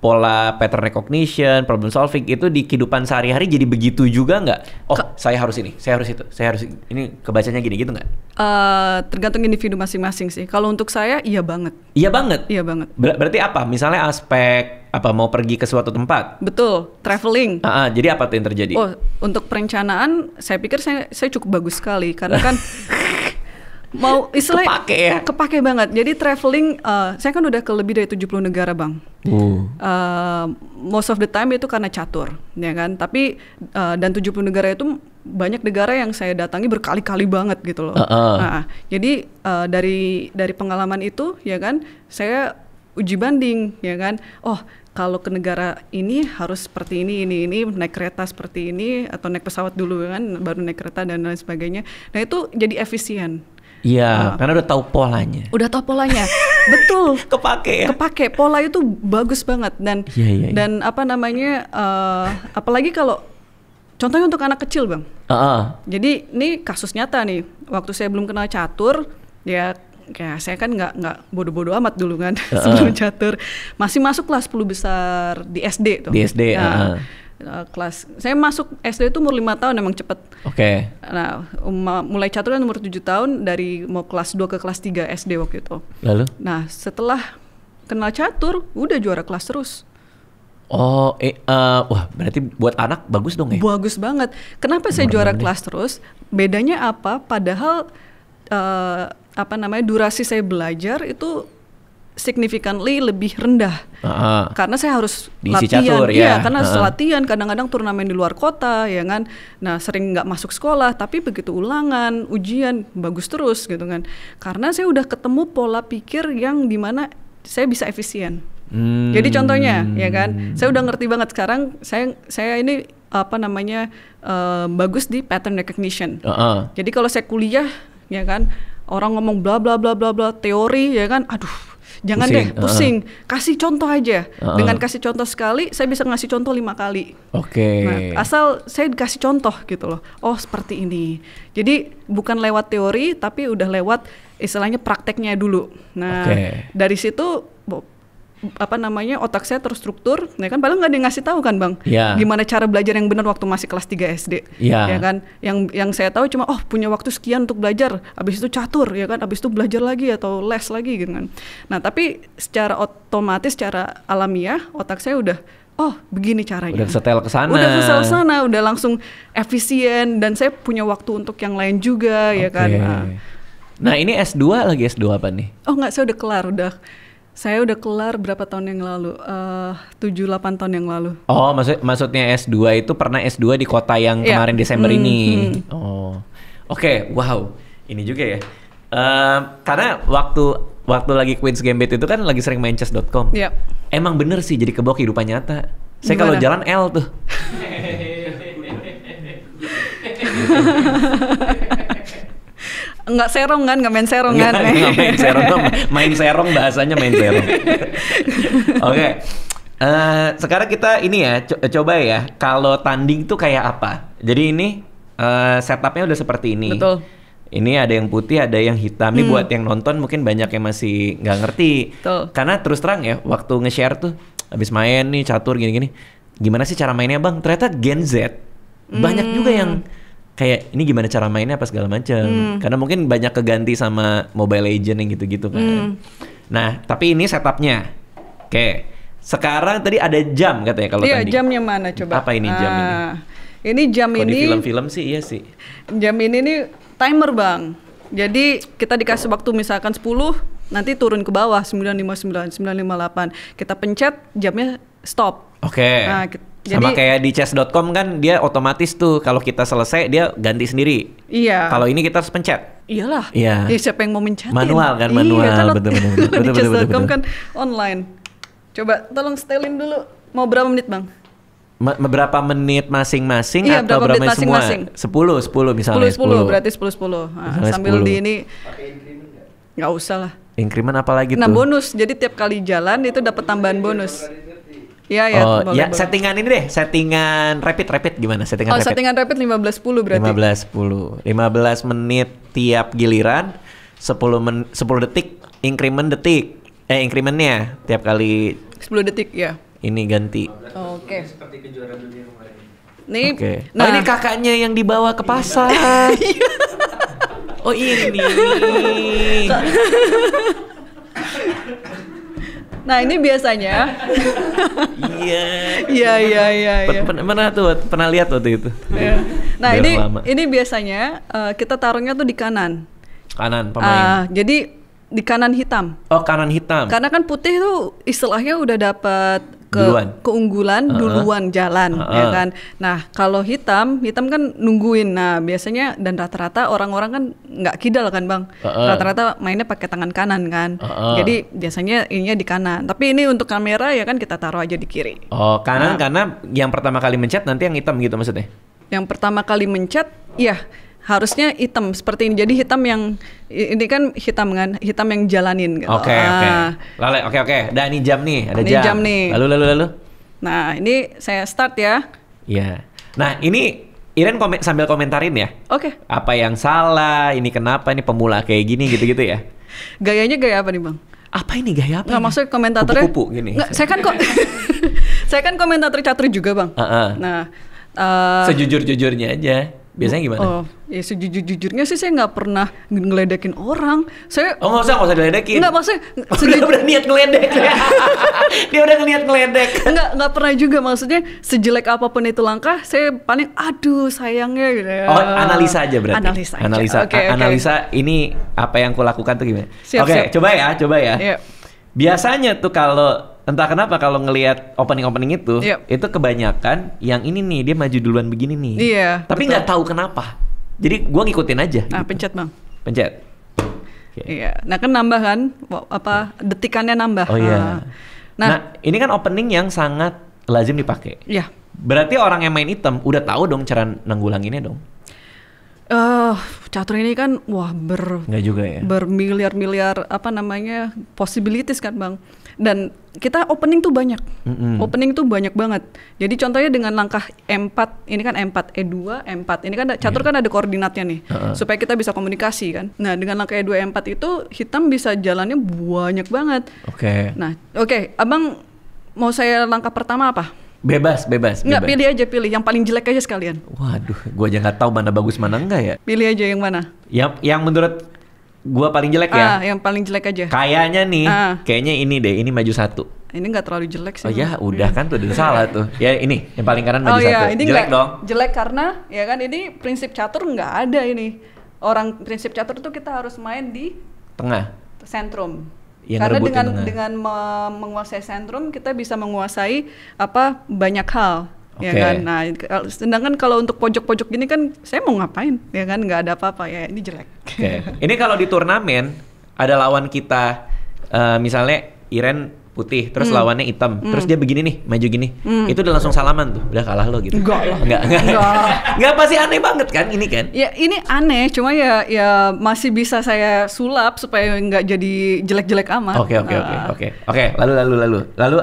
Pola pattern recognition, problem solving itu di kehidupan sehari-hari jadi begitu juga nggak? Saya harus ini, saya harus itu, saya harus ini, kebacanya gini gitu nggak? Tergantung individu masing-masing sih. Kalau untuk saya, iya banget. Iya banget? Iya banget. Berarti apa? Misalnya aspek mau pergi ke suatu tempat? Betul, traveling. Jadi apa tuh yang terjadi? Untuk perencanaan, saya pikir saya cukup bagus sekali karena kan mau istilahnya kepake banget. Jadi traveling, saya kan udah ke lebih dari 70 negara Bang. Most of the time itu karena catur, ya kan. Tapi dan 70 negara itu banyak negara yang saya datangi berkali-kali banget gitu loh. Nah, jadi dari pengalaman itu, ya kan, saya uji banding, ya kan. Kalau ke negara ini harus seperti ini, naik kereta seperti ini, atau naik pesawat dulu kan, baru naik kereta dan lain sebagainya. Nah itu jadi efisien. Iya, karena udah tahu polanya. Betul. Kepake ya. Kepake, pola itu bagus banget dan dan apa namanya, apalagi kalau contohnya untuk anak kecil Bang. Jadi ini kasus nyata nih. Waktu saya belum kenal catur, ya kayak saya kan nggak bodoh-bodoh amat dulu kan sebelum catur. Masih masuk kelas 10 besar di SD tuh. Di SD. Kelas saya masuk SD itu umur 5 tahun, emang cepet. Nah mulai catur kan umur 7 tahun, dari mau kelas 2 ke kelas 3 SD waktu itu. Lalu? Nah setelah kenal catur udah juara kelas terus. Wah berarti buat anak bagus dong ya? Bagus banget. Kenapa saya juara kelas terus? Bedanya apa? Padahal durasi saya belajar itu significantly lebih rendah. Karena saya harus latihan, catur, karena harus latihan. Kadang-kadang turnamen di luar kota, ya kan. Nah sering nggak masuk sekolah, tapi begitu ulangan, ujian bagus terus gitu kan. Karena saya udah ketemu pola pikir yang dimana saya bisa efisien. Jadi contohnya, ya kan, saya udah ngerti banget sekarang. Saya ini bagus di pattern recognition. Jadi kalau saya kuliah, ya kan, orang ngomong bla bla bla bla bla teori, ya kan, aduh. Jangan pusing. Kasih contoh aja. Dengan kasih contoh sekali, saya bisa ngasih contoh 5 kali. Nah, asal saya dikasih contoh gitu loh. Seperti ini. Jadi bukan lewat teori, tapi udah lewat istilahnya prakteknya dulu. Nah, dari situ otak saya terstruktur, ya kan, padahal nggak ada yang ngasih tahu kan Bang, gimana cara belajar yang benar waktu masih kelas 3 SD, ya kan, yang saya tahu cuma punya waktu sekian untuk belajar, habis itu catur, ya kan, habis itu belajar lagi atau les lagi gitu kan. Nah tapi secara otomatis, secara alamiah otak saya udah begini caranya. Udah setel ke sana. Udah langsung efisien, dan saya punya waktu untuk yang lain juga, ya kan. Nah ini S2 apa nih? Nggak, saya udah kelar berapa tahun yang lalu? 7-8 tahun yang lalu. Maksudnya S2 itu pernah S2 di kota yang kemarin Desember ini. Wow. Ini juga ya. Karena waktu lagi Queen's Gambit itu kan lagi sering main chess.com. Emang bener sih jadi kebawa kehidupan nyata. Saya kalau jalan L tuh. gitu. Nggak serong kan, nggak main serong kan? Nggak main serong, main serong bahasanya main serong. Oke. Sekarang kita ini ya, coba ya, kalau tanding tuh kayak apa? Jadi ini setupnya udah seperti ini. Betul. Ini ada yang putih, ada yang hitam. Ini buat yang nonton mungkin banyak yang masih nggak ngerti. Betul. Karena terus terang ya, waktu nge-share tuh, abis main nih catur gini-gini, gimana sih cara mainnya bang? Ternyata Gen Z banyak juga yang kayak ini gimana cara mainnya apa segala macam. Karena mungkin banyak keganti sama Mobile Legends yang gitu-gitu kan. Nah, tapi ini setupnya. Oke. Sekarang tadi ada jam katanya kalau tadi. Iya, jamnya mana coba? Apa ini jam ini? Ini jam Kalo ini. di film-film sih iya sih. Jam ini nih timer bang. Jadi kita dikasih waktu misalkan 10, nanti turun ke bawah 959, 958. Kita pencet jamnya stop. Oke. Nah, sama jadi, kayak di chess.com kan dia otomatis tuh kalau kita selesai dia ganti sendiri. Iya. Kalau ini kita harus pencet. Iyalah. Iya. Ya, siapa yang mau mencetin? Manual kan, manual. Iya, kalau betul. di chess.com kan online. Coba tolong setelin dulu. Mau berapa menit bang? Berapa menit masing-masing iya, atau berapa menit semua? Masing-masing. 10 misalnya. 10 berarti 10. Nah, sambil 10. di ini. Nggak usah lah. Increment apa lagi Nah tuh? bonus, jadi tiap kali jalan itu dapat tambahan bonus. Iya ya. Oh boleh, ya boleh. settingan ini deh, settingan rapid gimana settingan rapid? Settingan rapid 15-10 berarti. 15 menit tiap giliran, 10 detik increment incrementnya tiap kali 10 detik ya. ini ganti. Oke. Seperti kejuaraan dunia kemarin. Nih, Oke. nah Oh ini kakaknya yang dibawa ke pasar. Oh ini. nah ini biasanya. Iya. Pernah tuh, pernah lihat waktu itu. Iya. Nah Biar lama. ini biasanya kita taruhnya tuh di kanan. Kanan pemain. Jadi di kanan hitam. Oh kanan hitam. Karena kan putih tuh istilahnya udah dapat keunggulan duluan jalan, ya kan. Nah kalau hitam kan nungguin. Nah biasanya dan rata-rata orang-orang kan nggak kidal kan bang. Rata-rata mainnya pakai tangan kanan kan. Jadi biasanya ininya di kanan. Tapi ini untuk kamera ya kan kita taruh aja di kiri. Oh kanan karena yang pertama kali mencet nanti yang hitam gitu maksudnya? Yang pertama kali mencet, ya harusnya hitam seperti ini. Jadi hitam yang ini kan hitam kan, hitam yang jalanin gitu. Oke. Oke. Dah ini jam nih, ada ini jam. jam nih. Lalu. Nah, ini saya start ya. Iya. Nah, ini Iren sambil komentarin ya. Oke. Apa yang salah, ini kenapa, ini pemula kayak gini gitu-gitu ya. Gayanya gaya apa nih, Bang? Apa ini gaya apa? Nggak, maksudnya komentatornya kupu-kupu gini. Nggak, saya kan kok saya kan komentator catur juga, Bang. Nah, sejujur-jujurnya aja. Biasanya gimana? Oh, ya sejujur-jujurnya sih saya nggak pernah ngeledekin orang. Saya nggak usah diledekin. Nggak, maksudnya udah niat ngeledek. Dia udah niat ngeledek. Nggak pernah juga, maksudnya sejelek apapun itu langkah, saya paling aduh sayangnya gitu ya. Oh, analisa aja berarti. Analisa. Okay. Analisa ini apa yang kulakukan tuh gimana? Siap. Coba ya. Yep. Biasanya tuh kalau entah kenapa kalau ngelihat opening itu, itu kebanyakan yang ini nih dia maju duluan begini nih. Iya. Tapi nggak tahu kenapa. Jadi gua ngikutin aja. Nah, gitu. pencet bang. Pencet. Okay. Iya. Nah kan nambah kan, detikannya nambah. Oh iya. Nah ini kan opening yang sangat lazim dipakai. Iya. Berarti orang yang main item udah tahu dong cara nanggulanginnya dong. Catur ini kan nggak juga ya. Bermiliar-miliar possibilities kan bang. Dan kita opening tuh banyak. Opening tuh banyak banget. Jadi contohnya dengan langkah E4, ini kan E4, E2, E4. Ini kan catur kan ada koordinatnya nih. Supaya kita bisa komunikasi kan. Nah, dengan langkah E2, E4 itu hitam bisa jalannya banyak banget. Oke. Nah, Abang mau saya langkah pertama apa? Bebas. Nggak, pilih yang paling jelek aja sekalian. Waduh, gua aja nggak tahu mana bagus mana enggak ya. Pilih aja yang mana? Yang menurut gua paling jelek ya. Yang paling jelek aja. Kayaknya nih, kayaknya ini deh, ini maju 1. Ini nggak terlalu jelek sih. Oh ya, udah kan tuh udah salah tuh. Ya ini yang paling kanan maju 1. Ini jelek dong. Jelek karena ya kan ini prinsip catur nggak ada ini. Orang prinsip catur tuh kita harus main di tengah. Sentrum. Yang karena dengan menguasai sentrum kita bisa menguasai banyak hal. Ya kan. Nah, sedangkan kalau untuk pojok-pojok gini kan saya mau ngapain? Ya kan nggak ada apa-apa ya, ini jelek. Ini kalau di turnamen ada lawan kita misalnya Iren putih, terus lawannya hitam, terus dia begini nih, maju gini, itu udah langsung salaman tuh, udah kalah lo gitu. Enggak lah. Enggak pasti aneh banget kan ini kan? Ya ini aneh, cuma ya masih bisa saya sulap supaya nggak jadi jelek-jelek amat. Oke. Lalu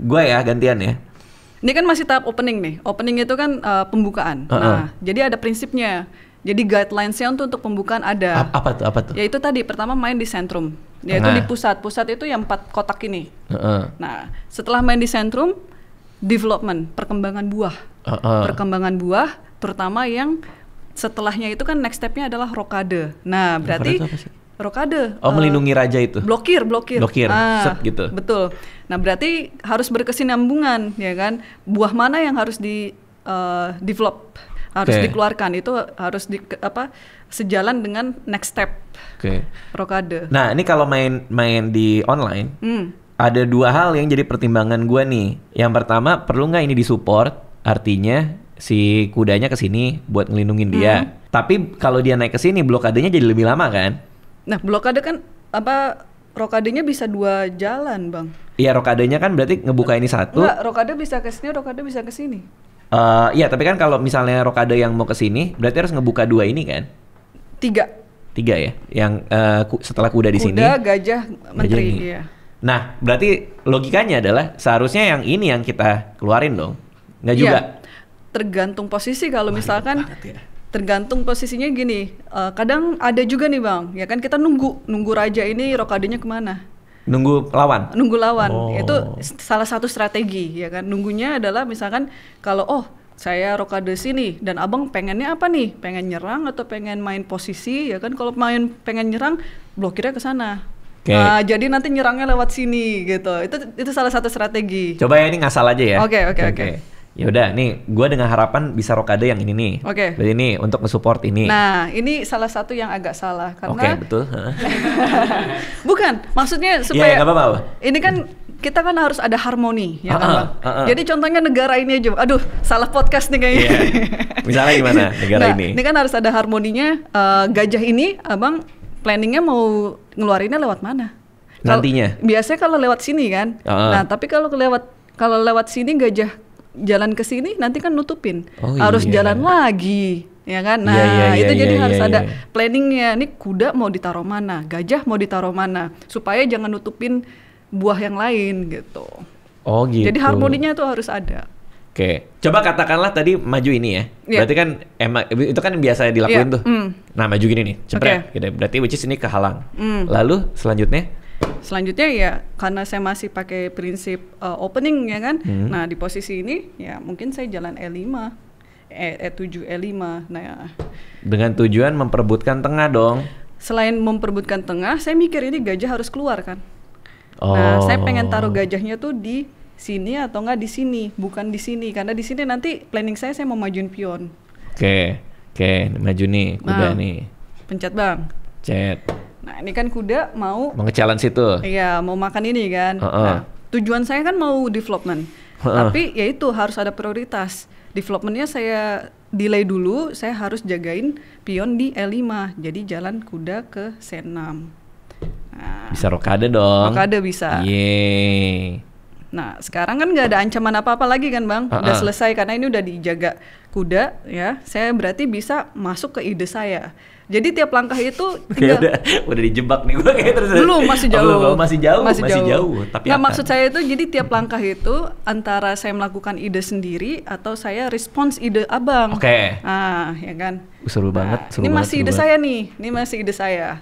gue ya gantian ya. Ini kan masih tahap opening nih. Opening itu kan pembukaan. Nah, jadi ada prinsipnya. Jadi guidelines-nya untuk pembukaan ada. Apa tuh? Yaitu tadi pertama main di sentrum. Yaitu di pusat. Pusat itu yang 4 kotak ini. Nah, setelah main di sentrum, development, perkembangan buah. Perkembangan buah, terutama yang setelahnya itu kan next step-nya adalah rokade. Nah, berarti rokade. Melindungi raja itu. Blokir. Set gitu. Betul. Nah, berarti harus berkesinambungan, ya kan? Buah mana yang harus di develop, harus dikeluarkan, itu harus sejalan dengan next step. Rokade. Nah, ini kalau main di online, ada 2 hal yang jadi pertimbangan gue nih. Yang pertama, perlu nggak ini disupport? Artinya si kudanya ke sini buat ngelindungin dia. Tapi kalau dia naik ke sini, blokadenya jadi lebih lama kan? Nah, blokade kan rokadenya bisa 2 jalan, Bang. Iya, rokadenya kan berarti ngebuka ini satu. Enggak, rokade bisa ke sini, rokade bisa ke sini. Iya, tapi kan kalau misalnya rokade yang mau ke sini, berarti harus ngebuka 2 ini kan? 3 ya, yang setelah kuda di sini. Kuda, gajah, menteri. Iya. Nah, berarti logikanya adalah seharusnya yang ini yang kita keluarin dong, nggak juga? Tergantung posisi. Kalau misalkan tergantung posisinya gini, kadang ada juga nih Bang, ya kan kita nunggu raja ini rokadenya kemana? Nunggu lawan? Nunggu lawan, itu salah satu strategi ya kan. Nunggunya adalah misalkan kalau saya rokade sini dan abang pengennya apa nih? Pengen nyerang atau pengen main posisi ya kan? Kalau pengen nyerang, blokirnya ke sana. Nah, jadi nanti nyerangnya lewat sini gitu. Itu salah satu strategi. Coba ya, ini ngasal aja ya. Oke. Ya udah, nih gue dengan harapan bisa rokade yang ini nih. Berarti ini untuk nge-support ini. Nah, ini salah satu yang agak salah karena betul. Bukan, maksudnya supaya nggak apa-apa. Ini kan kita kan harus ada harmoni, ya kan Bang? Jadi contohnya negara ini aja. Aduh, salah podcast nih kayaknya. Misalnya gimana negara ini? Ini kan harus ada harmoninya. Gajah ini, Abang planningnya mau ngeluarinnya lewat mana? Nantinya? Biasanya kalau lewat sini kan. Nah, tapi kalau lewat sini gajah jalan ke sini nanti kan nutupin, harus jalan lagi, ya kan? Nah, itu jadi harus ada planningnya. Ini kuda mau ditaruh mana, gajah mau ditaruh mana, supaya jangan nutupin buah yang lain gitu. Gitu. Jadi harmoninya tuh harus ada. Coba katakanlah tadi maju ini ya. Berarti kan emang itu kan biasa dilakuin tuh. Nah, maju gini nih, cepret. Gitu. Berarti which is ini kehalang. Lalu Selanjutnya ya karena saya masih pakai prinsip opening ya kan. Nah, di posisi ini ya mungkin saya jalan E5, E7, E5. Nah, dengan tujuan memperebutkan tengah dong. Selain memperebutkan tengah, saya mikir ini gajah harus keluar kan. Nah, saya pengen taruh gajahnya tuh di sini atau enggak di sini, bukan di sini, karena di sini nanti planning saya mau majuin pion. Oke, maju nih kuda nih. Pencet Bang. Cet. Nah, ini kan kuda mau ngecelan situ. Iya, mau makan ini kan. Nah, tujuan saya kan mau development. Tapi ya itu harus ada prioritas. Developmentnya saya delay dulu, saya harus jagain pion di E5. Jadi jalan kuda ke C6. Nah, bisa rokade dong. Rokade bisa. Nah, sekarang kan nggak ada ancaman apa-apa lagi kan Bang. Udah selesai karena ini udah dijaga kuda ya. Saya berarti bisa masuk ke ide saya. Jadi tiap langkah itu udah dijebak nih gue kayak terus. Belum, masih jauh. Masih jauh. Tapi maksud saya itu jadi tiap langkah itu antara saya melakukan ide sendiri atau saya respons ide Abang. Ya kan. Seru banget. Ini masih ide saya nih. Ini masih ide saya.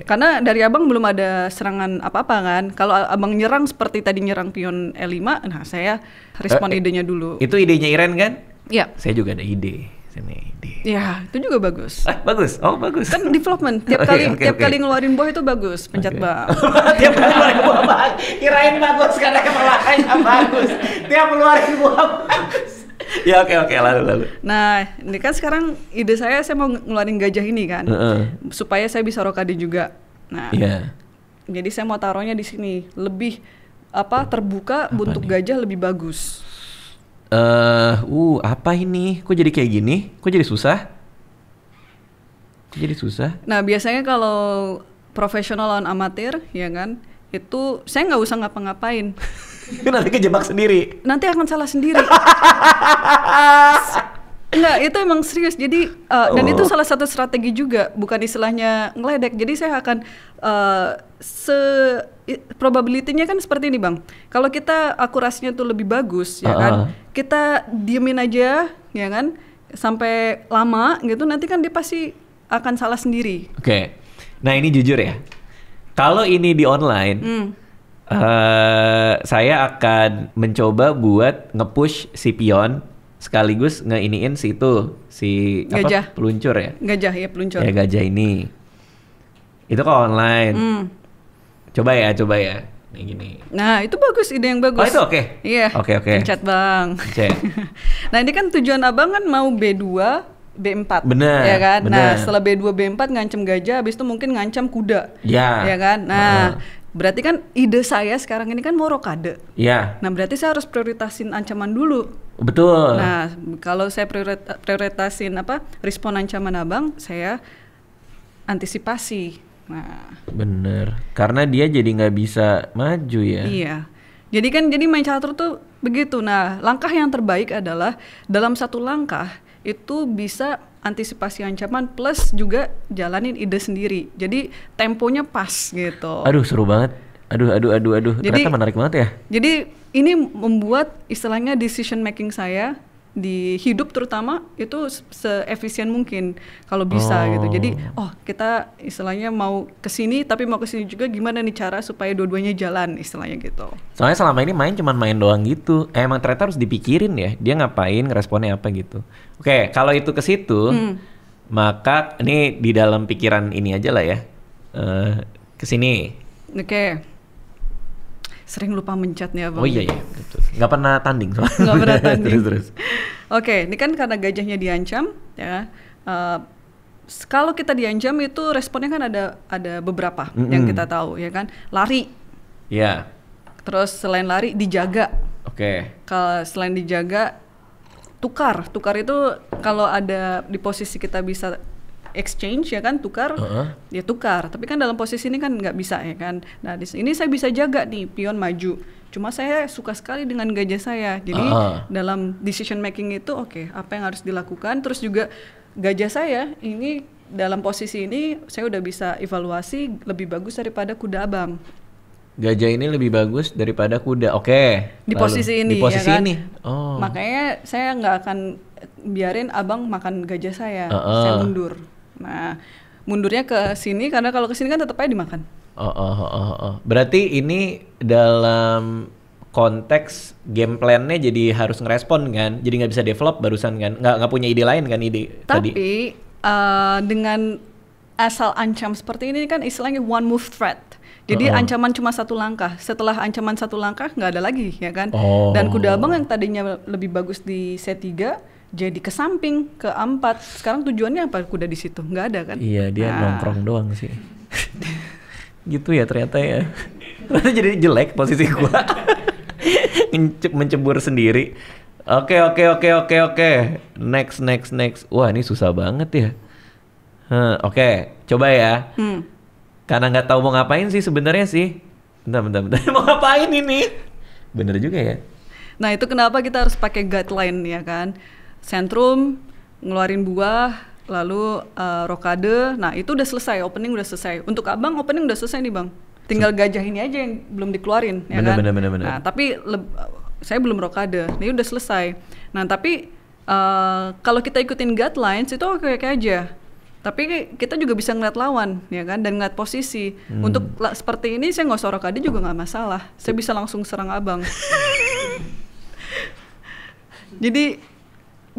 Karena dari Abang belum ada serangan apa-apa kan. Kalau Abang nyerang seperti tadi nyerang pion E5, nah saya respon idenya dulu. Itu idenya Iren kan? Iya. Saya juga ada ide. Ya, itu juga bagus. Bagus. Bagus. Kan development. Tiap kali ngeluarin buah itu bagus. Pencet Bang. Tiap kali ngeluarin buah Bang. Kirain bagus karena keperlahannya bagus. Tiap ngeluarin buah bagus. Ya oke, lalu. Nah, ini kan sekarang ide saya mau ngeluarin gajah ini kan. Supaya saya bisa rokade juga. Nah. Jadi saya mau taruhnya di sini. Lebih terbuka bentuk gajah lebih bagus. Apa ini? Kok jadi kayak gini? Kok jadi susah? Nah, biasanya kalau profesional lawan amatir, ya kan, itu saya nggak usah ngapa-ngapain. Nanti kejebak sendiri. Nanti akan salah sendiri. Enggak, itu emang serius. Jadi dan itu salah satu strategi juga, bukan istilahnya ngeledek. Jadi saya akan probability-nya kan seperti ini, Bang. Kalau kita akurasinya tuh lebih bagus, ya kan? Kita diemin aja, ya kan? Sampai lama gitu, nanti kan dia pasti akan salah sendiri. Oke. Nah, ini jujur ya. Kalau ini di online, saya akan mencoba buat nge-push si pion sekaligus ngeiniin si gajah. Peluncur ya? Gajah, ya peluncur. Ya, gajah ini. Itu kalau online. Coba ya. Kayak gini. Nah, itu bagus, ide yang bagus. Oh, itu oke? Iya. Oke. Pencet, Bang. Nah, ini kan tujuan Abang kan mau B2, B4. Benar. Ya kan? Bener. Nah, setelah B2, B4 ngancam gajah, habis itu mungkin ngancam kuda. Ya. Ya kan? Nah, berarti kan ide saya sekarang ini kan mau rokade. Iya. Nah, berarti saya harus prioritasin ancaman dulu. Betul. Nah, kalau saya prioritasin respon ancaman Abang, saya antisipasi. Nah, bener, karena dia jadi nggak bisa maju ya. Iya, jadi main catur tuh begitu. Nah, langkah yang terbaik adalah dalam satu langkah itu bisa antisipasi ancaman plus juga jalanin ide sendiri. Jadi temponya pas gitu. Aduh, seru banget. Aduh. Jadi, ternyata menarik banget ya. Jadi ini membuat istilahnya decision making saya di hidup terutama itu seefisien mungkin kalau bisa gitu. Jadi kita istilahnya mau kesini tapi mau kesini juga, gimana nih cara supaya dua-duanya jalan istilahnya gitu. Soalnya selama ini cuman main doang gitu. Emang ternyata harus dipikirin ya, dia ngapain, ngeresponnya apa gitu. Oke, kalau itu ke situ, maka ini di dalam pikiran ini aja lah ya. Ke sini. Oke. Sering lupa mencet nih, Abang. Oh iya, betul. Nggak pernah tanding soalnya. Nggak pernah tanding. terus. Oke, ini kan karena gajahnya diancam, ya. Kalau kita diancam itu responnya kan ada beberapa yang kita tahu, ya kan. Lari. Iya. Terus selain lari dijaga. Oke. Kalau selain dijaga, tukar itu kalau ada di posisi kita bisa exchange ya kan, tukar, ya tukar. Tapi kan dalam posisi ini kan nggak bisa ya kan. Nah di sini saya bisa jaga nih pion maju. Cuma saya suka sekali dengan gajah saya. Jadi dalam decision making itu apa yang harus dilakukan. Terus juga gajah saya ini dalam posisi ini saya udah bisa evaluasi lebih bagus daripada kuda Abang. Gajah ini lebih bagus daripada kuda. Oke. Di posisi ini. Di posisi ya kan? ini. Makanya saya nggak akan biarin Abang makan gajah saya. Saya mundur. Nah, mundurnya ke sini karena kalau ke sini kan tetap aja dimakan. Berarti ini dalam konteks game plan-nya jadi harus ngerespon kan? Jadi nggak bisa develop barusan kan? Nggak punya ide lain kan tadi? Tapi dengan asal ancam seperti ini kan istilahnya one move threat. Jadi ancaman cuma satu langkah. Setelah ancaman satu langkah nggak ada lagi ya kan? Dan kuda Abang yang tadinya lebih bagus di C3 jadi ke samping ke A4. Sekarang tujuannya apa kuda di situ? Nggak ada kan? Iya, dia nongkrong doang sih. Gitu ya ternyata ya. Ternyata jadi jelek posisi gua. Mencebur sendiri. Oke. Next. Wah, ini susah banget ya. Oke, coba ya. Karena nggak tahu mau ngapain sih sebenarnya sih. Bentar. Mau ngapain ini? Bener juga ya. Nah, itu kenapa kita harus pakai guideline ya kan? Sentrum, ngeluarin buah, lalu rokade. Nah, itu udah selesai, opening udah selesai. Untuk Abang opening udah selesai nih, Bang. Tinggal gajah ini aja yang belum dikeluarin ya kan. Bener. Nah, tapi saya belum rokade. Ini udah selesai. Nah, tapi kalau kita ikutin guidelines itu oke aja. Tapi kita juga bisa ngeliat lawan ya kan, dan ngeliat posisi. Untuk seperti ini saya nggak usah rokade juga nggak masalah. Saya bisa langsung serang Abang. Jadi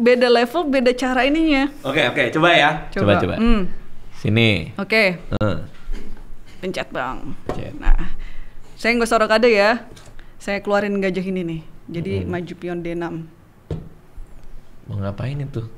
beda level, beda cara ininya. Oke, coba ya. Coba. Sini. Oke. Pencet, Bang. Nah, saya nggak usah rokade ya. Saya keluarin gajah ini nih. Jadi maju pion D6. Mau ngapain itu?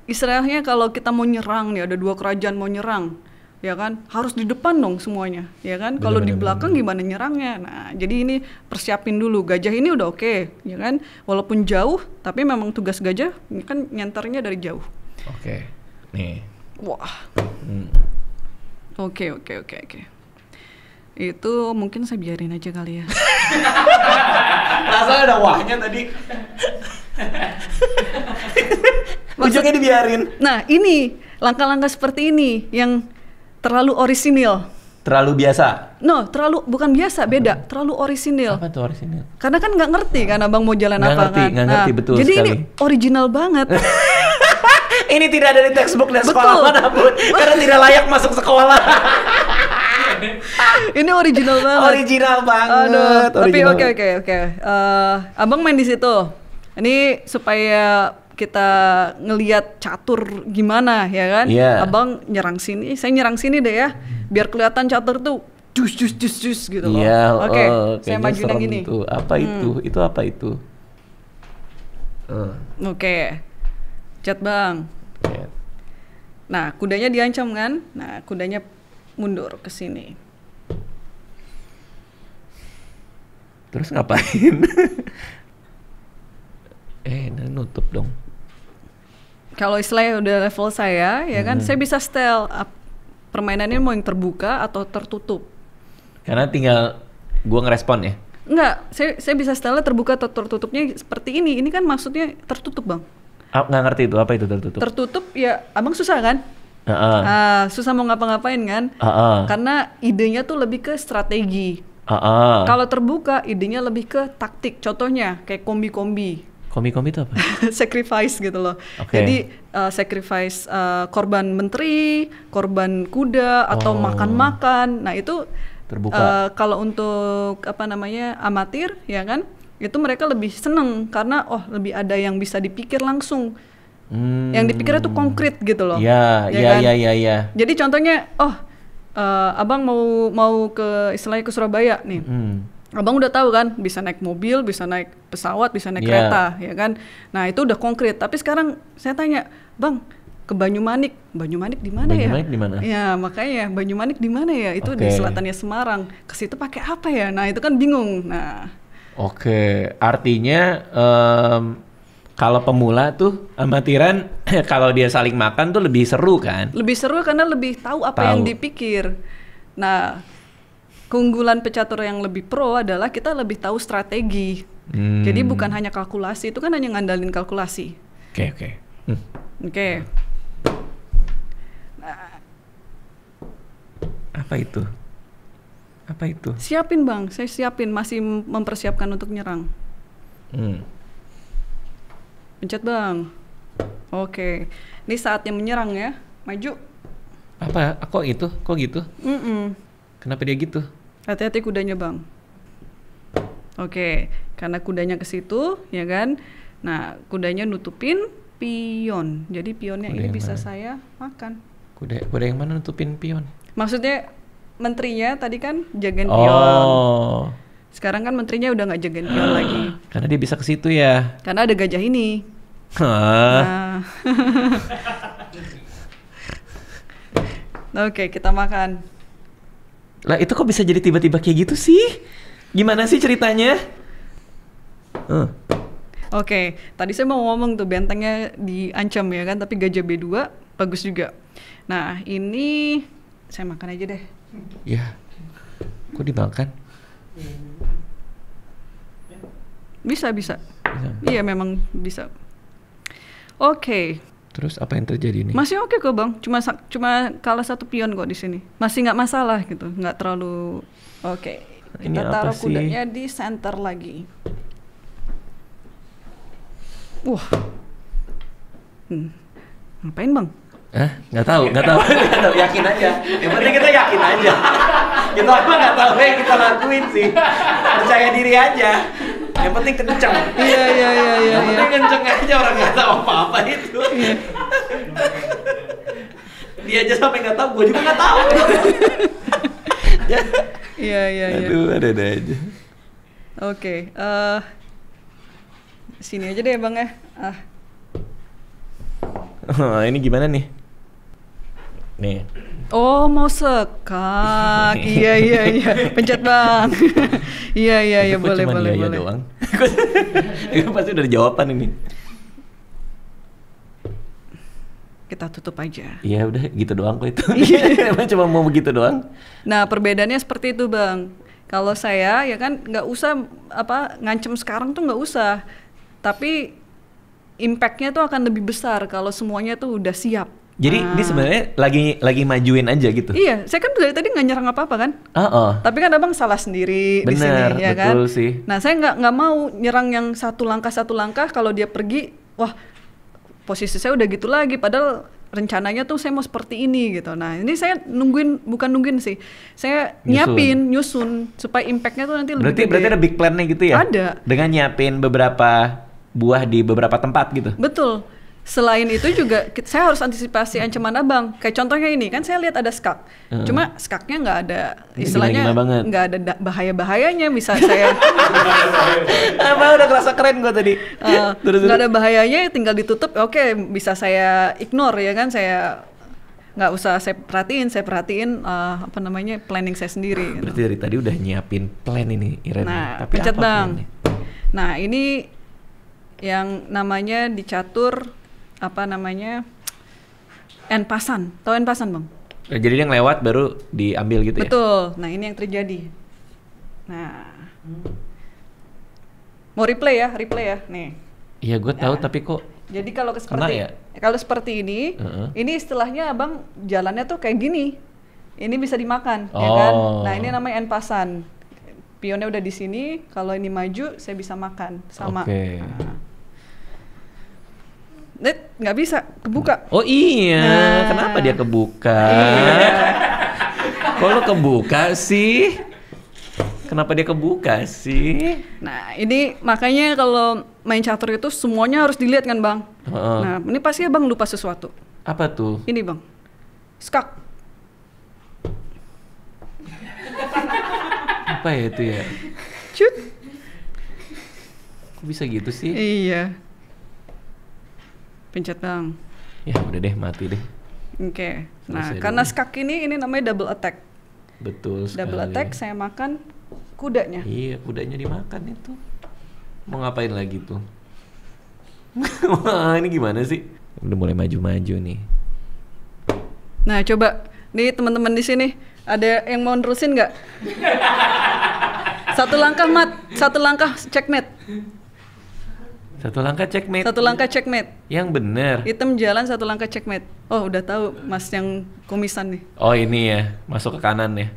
Istilahnya kalau kita mau nyerang nih, ada dua kerajaan mau nyerang, ya kan, harus di depan dong semuanya, ya kan. Kalau di belakang gimana nyerangnya? Nah, jadi ini persiapin dulu. Gajah ini udah oke, ya kan. Walaupun jauh, tapi memang tugas gajah kan nyentarnya dari jauh. Oke, nih. Wah. Oke. Itu mungkin saya biarin aja kali ya. Masa ada wahnya tadi. Ujungnya dibiarin. Nah ini langkah-langkah seperti ini yang terlalu orisinil. Terlalu biasa? No, bukan biasa, beda. Terlalu orisinil. Apa tuh orisinil? Karena kan nggak ngerti kan abang mau jalan apa kan. Nggak ngerti, betul jadi sekali. Jadi ini original banget. Ini tidak ada di textbook dan sekolah manapun. Karena tidak layak masuk sekolah. Ini original banget. Original banget. Aduh, tapi oke. Abang main di situ. Ini supaya kita ngelihat catur gimana ya kan? Yeah. Abang nyerang sini, saya nyerang sini deh ya. Biar kelihatan catur tuh jus gitu loh. Iya. Oke, saya maju yang ini. Tuh. Apa itu? Itu apa itu? Oke. Cat bang. Okay. Nah, kudanya diancam kan? Nah, kudanya mundur ke sini. Terus ngapain? Nutup dong. Kalau istilahnya udah level saya, ya kan, saya bisa style permainannya mau yang terbuka atau tertutup. Karena tinggal gua ngerespon ya? Enggak, saya bisa style terbuka atau tertutupnya seperti ini. Ini kan maksudnya tertutup bang. Nggak ngerti itu, apa itu tertutup? Tertutup ya, abang susah kan? Susah mau ngapa-ngapain kan? Karena idenya tuh lebih ke strategi. Kalau terbuka, idenya lebih ke taktik. Contohnya kayak kombi-kombi. Kombi-kombi itu apa? Sacrifice gitu loh. Okay. Jadi sacrifice korban menteri, korban kuda atau makan-makan. Nah itu terbuka. Kalau untuk amatir ya kan, itu mereka lebih seneng karena lebih ada yang bisa dipikir langsung. Yang dipikir itu konkret gitu loh. Iya. Jadi contohnya, abang mau ke istilahnya ke Surabaya nih. Abang udah tahu kan, bisa naik mobil, bisa naik pesawat, bisa naik kereta, ya kan. Nah itu udah konkret. Tapi sekarang saya tanya, bang, ke Banyumanik di mana ya? Banyumanik di mana? Ya makanya Banyumanik di mana ya? Itu di selatannya Semarang. Ke situ pakai apa ya? Nah itu kan bingung. Nah. Artinya kalau pemula tuh amatiran, kalau dia saling makan tuh lebih seru kan? Lebih seru karena lebih tahu apa yang dipikir. Nah. Keunggulan pecatur yang lebih pro adalah kita lebih tahu strategi. Jadi bukan hanya kalkulasi, itu kan hanya ngandalin kalkulasi. Oke. Nah, apa itu? Siapin bang, saya siapin, masih mempersiapkan untuk nyerang. Pencet bang. Oke, ini saatnya menyerang ya, maju. Apa? Kok gitu? Kenapa dia gitu? Hati-hati kudanya bang. Oke, karena kudanya ke situ, ya kan. Nah, kudanya nutupin pion. Jadi pionnya kuda ini bisa mana? Saya makan. Kuda yang mana nutupin pion? Maksudnya menterinya tadi kan jagain pion. Sekarang kan menterinya udah nggak jagain pion lagi. Karena dia bisa ke situ ya. Karena ada gajah ini. Nah. Oke, kita makan. Lah itu kok bisa jadi tiba-tiba kayak gitu sih? Gimana sih ceritanya? Oke, tadi saya mau ngomong tuh bentengnya diancam ya kan, tapi gajah B2 bagus juga. Nah ini saya makan aja deh. Ya, kok dimakan? Bisa. Iya memang bisa. Oke. Terus apa yang terjadi nih? Masih oke kok bang, cuma kalah satu pion kok di sini. Masih nggak masalah gitu, nggak terlalu. Oke. Kita taruh kudanya di center lagi. Wah. Ngapain bang? Nggak tahu. Yakin aja. Yang penting kita yakin aja. Kita apa nggak tahu yang kita lakuin sih. Percaya diri aja. Yang penting kenceng. Iya. Yang penting kenceng aja, orang nggak tahu apa-apa itu. Dia aja sampai nggak tahu, gue juga nggak tahu. Iya. Aduh, ada aja. Oke, sini aja deh bang ya. Ini gimana nih? Nih. Oh mau sekak, iya, pencet bang. Iya, boleh. Doang. Itu pasti udah ada jawaban ini. kita tutup aja. Iya udah gitu doang kok itu. Emang cuma mau begitu doang. Nah perbedaannya seperti itu Bang. Kalau saya ya kan nggak usah ngancem sekarang tuh nggak usah. Tapi impact-nya tuh akan lebih besar kalau semuanya tuh udah siap. Jadi ini sebenarnya lagi majuin aja gitu. Iya, saya kan dari tadi nggak nyerang apa-apa kan. Tapi kan abang salah sendiri di sini, ya kan. Betul sih. Nah saya nggak mau nyerang yang satu langkah kalau dia pergi, wah posisi saya udah gitu lagi. Padahal rencananya tuh saya mau seperti ini gitu. Nah ini saya bukan nungguin sih. Saya nyusun supaya impact-nya tuh nanti lebih gede. Berarti ada big plan-nya gitu ya? Ada. Dengan nyiapin beberapa buah di beberapa tempat gitu? Betul. Selain itu juga saya harus antisipasi ancaman abang. Kayak contohnya ini kan saya lihat ada skak. Cuma skaknya nggak ada istilahnya nggak ada bahaya-bahayanya. Bisa saya apa udah kerasa keren gua tadi. Nggak ada bahayanya, tinggal ditutup. Oke, bisa saya ignore ya kan. Saya nggak usah saya perhatiin planning saya sendiri. Berarti dari tadi udah nyiapin plan ini Iren. Nah, pencet bang. Nah ini yang namanya dicatur enpasan. Tahu enpasan bang? Jadi dia lewat baru diambil gitu ya? Betul. Nah ini yang terjadi. Nah, mau replay ya, nih. Iya gue tahu tapi kok. Jadi kalau seperti ini, ini istilahnya abang jalannya tuh kayak gini. Ini bisa dimakan, ya kan? Nah ini namanya enpasan. Pionnya udah di sini. Kalau ini maju, saya bisa makan sama. Oke. Nggak bisa kebuka. Oh iya, kenapa dia kebuka? Iya. Kok lo kebuka sih? Kenapa dia kebuka sih? Nah ini makanya kalau main catur itu semuanya harus dilihat kan bang. Nah ini pasti abang lupa sesuatu. Apa tuh? Ini bang, skak. Apa ya itu ya? Cut. Kok bisa gitu sih? Iya. Pencet bang. Ya udah deh, mati deh. Oke. Nah karena skak ini namanya double attack. Betul sekali. Double attack, saya makan kudanya. Iya, kudanya dimakan itu. Mau ngapain lagi tuh? Wah, ini gimana sih? Udah mulai maju-maju nih. Nah coba nih teman-teman di sini ada yang mau nerusin nggak? Satu langkah mat, satu langkah checkmate. Satu langkah checkmate. Satu langkah checkmate. Yang bener. Hitam jalan satu langkah checkmate. Oh udah tahu mas yang kumisan nih. Oh ini ya, masuk ke kanan ya.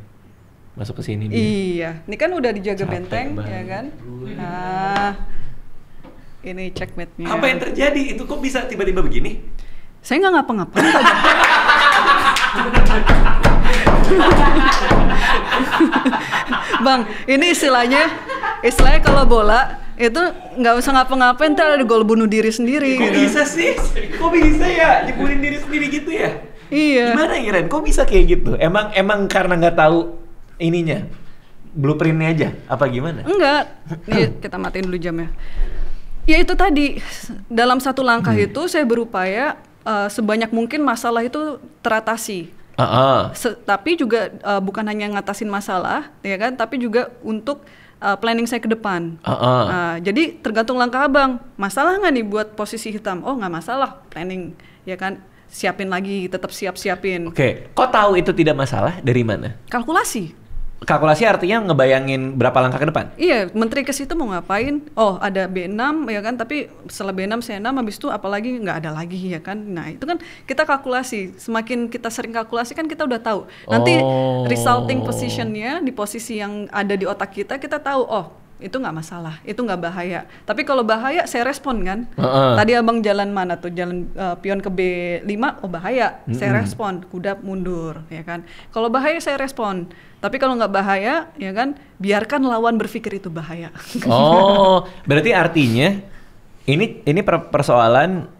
Masuk ke sini dia. Iya, ini kan udah dijaga benteng banget. ya kan. Nah, ini checkmate-nya. Apa yang terjadi? Itu kok bisa tiba-tiba begini? Saya nggak ngapa-ngapain. Bang, ini istilahnya kalau bola itu nggak usah ngapa-ngapain, ntar ada gol bunuh diri sendiri. Kok gitu. bisa sih? Kok bisa ya jebolin diri sendiri gitu ya? Iya. Gimana Iren? Kok bisa kayak gitu? Emang karena nggak tahu ininya, blueprintnya aja? Apa gimana? Enggak. Nih, kita matiin dulu jamnya. Ya itu tadi, dalam satu langkah itu saya berupaya sebanyak mungkin masalah itu teratasi. Tapi juga bukan hanya ngatasin masalah, ya kan? Tapi juga untuk planning saya ke depan. Jadi tergantung langkah abang. Masalah nggak nih buat posisi hitam? Oh nggak masalah, planning, ya kan? Siapin lagi, tetap siapin. Oke, kok tahu itu tidak masalah? Dari mana? Kalkulasi. Kalkulasi artinya ngebayangin berapa langkah ke depan? Iya, menteri ke situ mau ngapain? Oh, ada B6 ya kan, tapi setelah B6 C6 habis itu apalagi nggak ada lagi ya kan. Nah, itu kan kita kalkulasi. Semakin kita sering kalkulasi kan kita udah tahu. Nanti resulting positionnya di posisi yang ada di otak kita tahu, oh itu nggak masalah, itu nggak bahaya. Tapi kalau bahaya saya respon kan. Tadi abang jalan mana tuh, jalan pion ke B5, oh bahaya, saya respon, kuda mundur ya kan. Kalau bahaya saya respon. Tapi kalau nggak bahaya ya kan, biarkan lawan berpikir itu bahaya. Oh, berarti artinya ini persoalan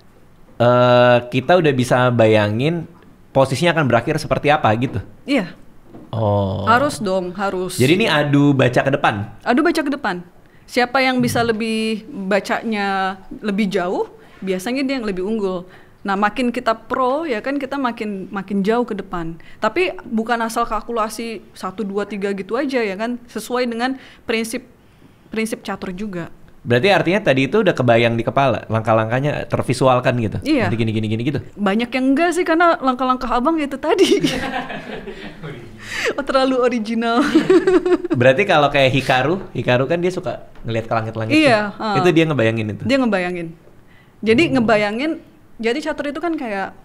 kita udah bisa bayangin posisinya akan berakhir seperti apa gitu. Iya. Oh. Harus dong, harus. Jadi ini adu baca ke depan? Adu baca ke depan. Siapa yang bisa lebih bacanya lebih jauh, biasanya dia yang lebih unggul. Nah, makin kita pro ya kan, kita makin jauh ke depan. Tapi bukan asal kalkulasi 1, 2, 3 gitu aja ya kan, sesuai dengan prinsip catur juga. Berarti artinya tadi itu udah kebayang di kepala, langkah-langkahnya tervisualkan gitu. Iya. Nanti gini gitu. Banyak yang enggak sih karena langkah-langkah abang itu tadi. Terlalu original. Berarti kalau kayak Hikaru kan dia suka ngelihat ke langit-langit. Iya. Itu dia ngebayangin itu. Dia ngebayangin. Jadi ngebayangin. Jadi catur itu kan kayak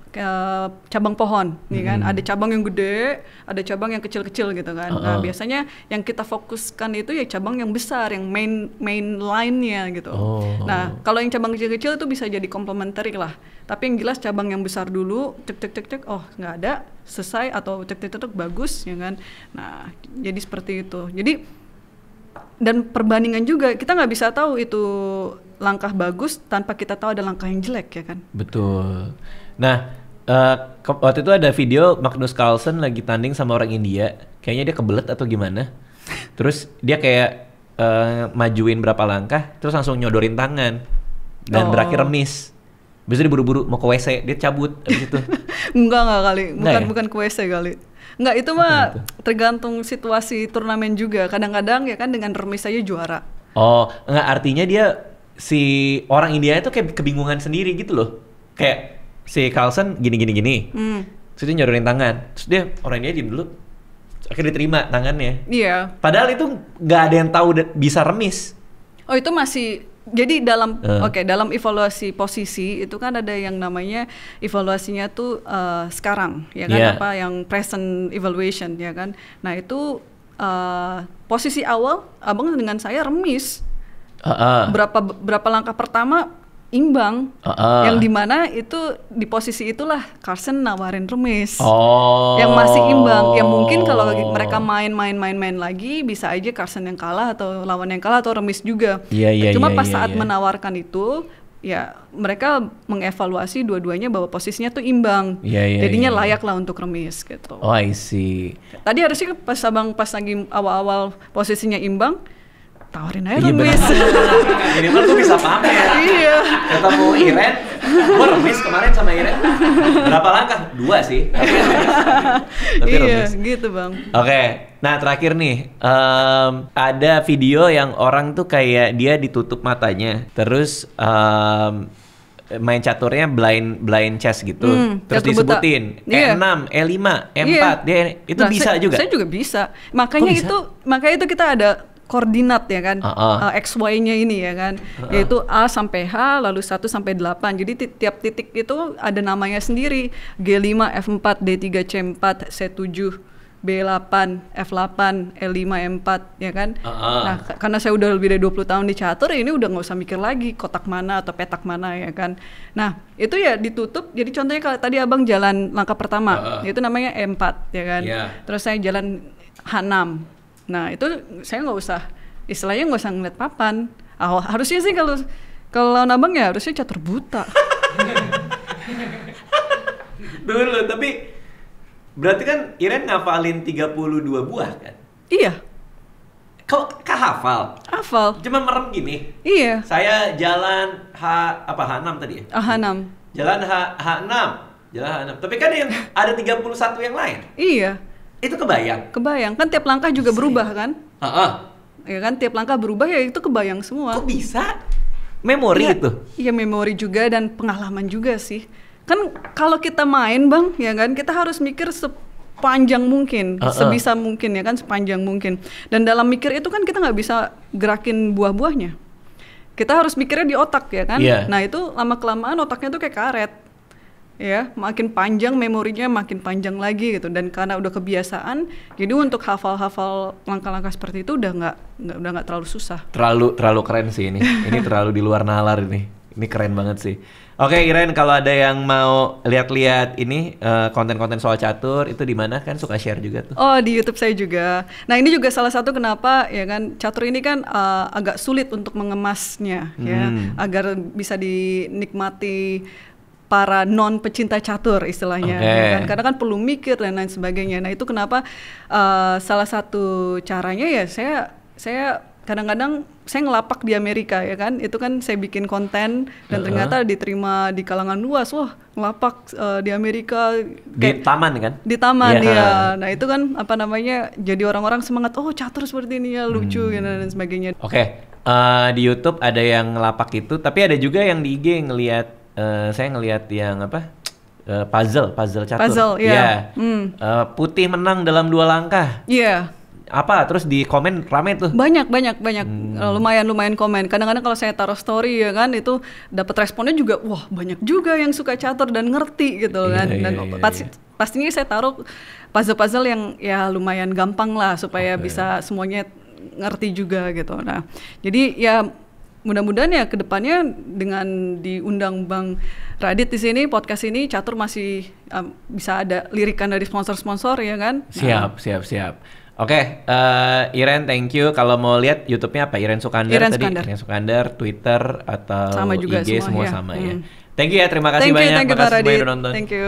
cabang pohon, nih kan. Ada cabang yang gede, ada cabang yang kecil-kecil gitu kan. Nah biasanya yang kita fokuskan itu ya cabang yang besar, yang main line-nya gitu. Nah kalau yang cabang kecil-kecil itu bisa jadi complementary lah. Tapi yang jelas cabang yang besar dulu, cek, oh nggak ada, selesai atau cek bagus, ya kan. Nah jadi seperti itu. Jadi dan perbandingan juga kita nggak bisa tahu itu langkah bagus tanpa kita tahu ada langkah yang jelek, ya kan. Betul. Nah, waktu itu ada video Magnus Carlsen lagi tanding sama orang India. Kayaknya dia kebelet atau gimana. Terus dia kayak majuin berapa langkah, terus langsung nyodorin tangan. Dan berakhir remis. Biasanya dia buru-buru mau ke WC, dia cabut abis itu. Enggak kali. Bukan ke WC kali. Enggak, itu mah tergantung situasi turnamen juga. Kadang-kadang ya kan dengan remis aja juara. Oh, enggak, artinya dia si orang India itu kayak kebingungan sendiri gitu loh. Kayak si Carlsen gini. Terus dia nyodorin tangan. Terus dia orang India diem dulu. Akhirnya diterima tangannya. Iya. Padahal itu nggak ada yang tahu bisa remis. Oh, itu masih jadi dalam dalam evaluasi posisi itu kan ada yang namanya evaluasinya tuh sekarang, ya kan, apa yang present evaluation, ya kan. Nah, itu posisi awal abang dengan saya remis. Berapa langkah pertama imbang, yang dimana itu di posisi itulah Carlsen nawarin remis, yang masih imbang, yang mungkin kalau mereka main lagi bisa aja Carlsen yang kalah atau lawan yang kalah atau remis juga. Cuma pas saat menawarkan itu ya mereka mengevaluasi dua-duanya bahwa posisinya tuh imbang, jadinya layak lah untuk remis gitu. Oh, I see. Tadi harusnya pas lagi awal-awal posisinya imbang, tawarin aja remis. Jadi kan tuh bisa pamer. Iya. Ketemu Iren, gua remis kemarin sama Iren. Berapa langkah? 2 sih. Tapi iya, gitu bang. Oke, nah terakhir nih, ada video yang orang tuh kayak dia ditutup matanya, terus main caturnya blind chess gitu, terus disebutin E6, E5, E4, dia itu bisa juga. Saya juga bisa. Makanya itu kita ada koordinat, ya kan, XY-nya ini, ya kan, yaitu A sampai H, lalu 1 sampai 8. Jadi tiap titik itu ada namanya sendiri. G5, F4, D3, C4, C7, B8, F8, E5, E4, ya kan. Nah, karena saya udah lebih dari 20 tahun di catur, ini udah nggak usah mikir lagi kotak mana atau petak mana, ya kan. Nah, itu ya ditutup. Jadi contohnya kalau tadi abang jalan langkah pertama, itu namanya E4, ya kan. Terus saya jalan H6. Nah, itu saya nggak usah ngeliat papan. Harusnya sih kalau abang ya harusnya catur buta. Dulu, tapi berarti kan Iren ngafalin 32 buah kan? Iya. Kok hafal? Hafal. Cuma merem gini. Iya. Saya jalan H6 tadi ya? H6. Jalan H6. Jalan H6. Tapi kan yang ada 31 yang lain. Iya. Itu kebayang? Kebayang, kan tiap langkah juga berubah kan? Ya kan, tiap langkah berubah ya itu kebayang semua. Kok bisa? Memori itu? Iya, memori juga dan pengalaman juga sih. Kan kalau kita main bang, ya kan, kita harus mikir sepanjang mungkin, sebisa mungkin, ya kan, sepanjang mungkin. Dan dalam mikir itu kan kita nggak bisa gerakin buah-buahnya. Kita harus mikirnya di otak, ya kan? Nah itu lama-kelamaan otaknya tuh kayak karet. Ya, makin panjang memorinya, makin panjang lagi gitu. Dan karena udah kebiasaan, jadi untuk hafal-hafal langkah-langkah seperti itu udah nggak terlalu susah. Terlalu keren sih ini. Ini terlalu di luar nalar ini. Ini keren banget sih. Oke, Iren, kalau ada yang mau lihat-lihat ini konten-konten soal catur itu di mana, kan suka share juga tuh? Oh, di YouTube saya juga. Nah, ini juga salah satu kenapa, ya kan, catur ini kan agak sulit untuk mengemasnya, ya, agar bisa dinikmati para non pecinta catur istilahnya, ya kan? Karena kan perlu mikir dan lain sebagainya. Nah, itu kenapa salah satu caranya ya saya kadang-kadang saya ngelapak di Amerika, ya kan, itu kan saya bikin konten dan ternyata diterima di kalangan luas. Wah, ngelapak di Amerika di taman kan? Di taman, ya. Nah, itu kan apa namanya, jadi orang-orang semangat, oh catur seperti ini ya, lucu dan sebagainya. Oke, Di YouTube ada yang lapak itu, tapi ada juga yang di IG ngelihat, saya ngelihat yang apa? Puzzle catur. Puzzle, iya. Putih menang dalam 2 langkah. Iya. Apa? Terus di komen rame tuh. Banyak. Lumayan komen. Kadang-kadang kalau saya taruh story ya kan, itu dapat responnya juga, wah banyak juga yang suka catur dan ngerti gitu kan. Dan pastinya saya taruh puzzle-puzzle yang ya lumayan gampang lah supaya bisa semuanya ngerti juga gitu. Nah, jadi ya mudah-mudahan ya kedepannya dengan diundang Bang Radit di sini, podcast ini, catur masih bisa ada lirikan dari sponsor-sponsor ya kan? Siap. Oke, Iren, thank you. Kalau mau lihat YouTube-nya apa? Iren Sukandar. Iren Sukandar, Twitter atau sama juga IG semua ya. sama ya. Thank you ya, terima kasih banyak. Thank you, makasih Radit. udah nonton. Thank you.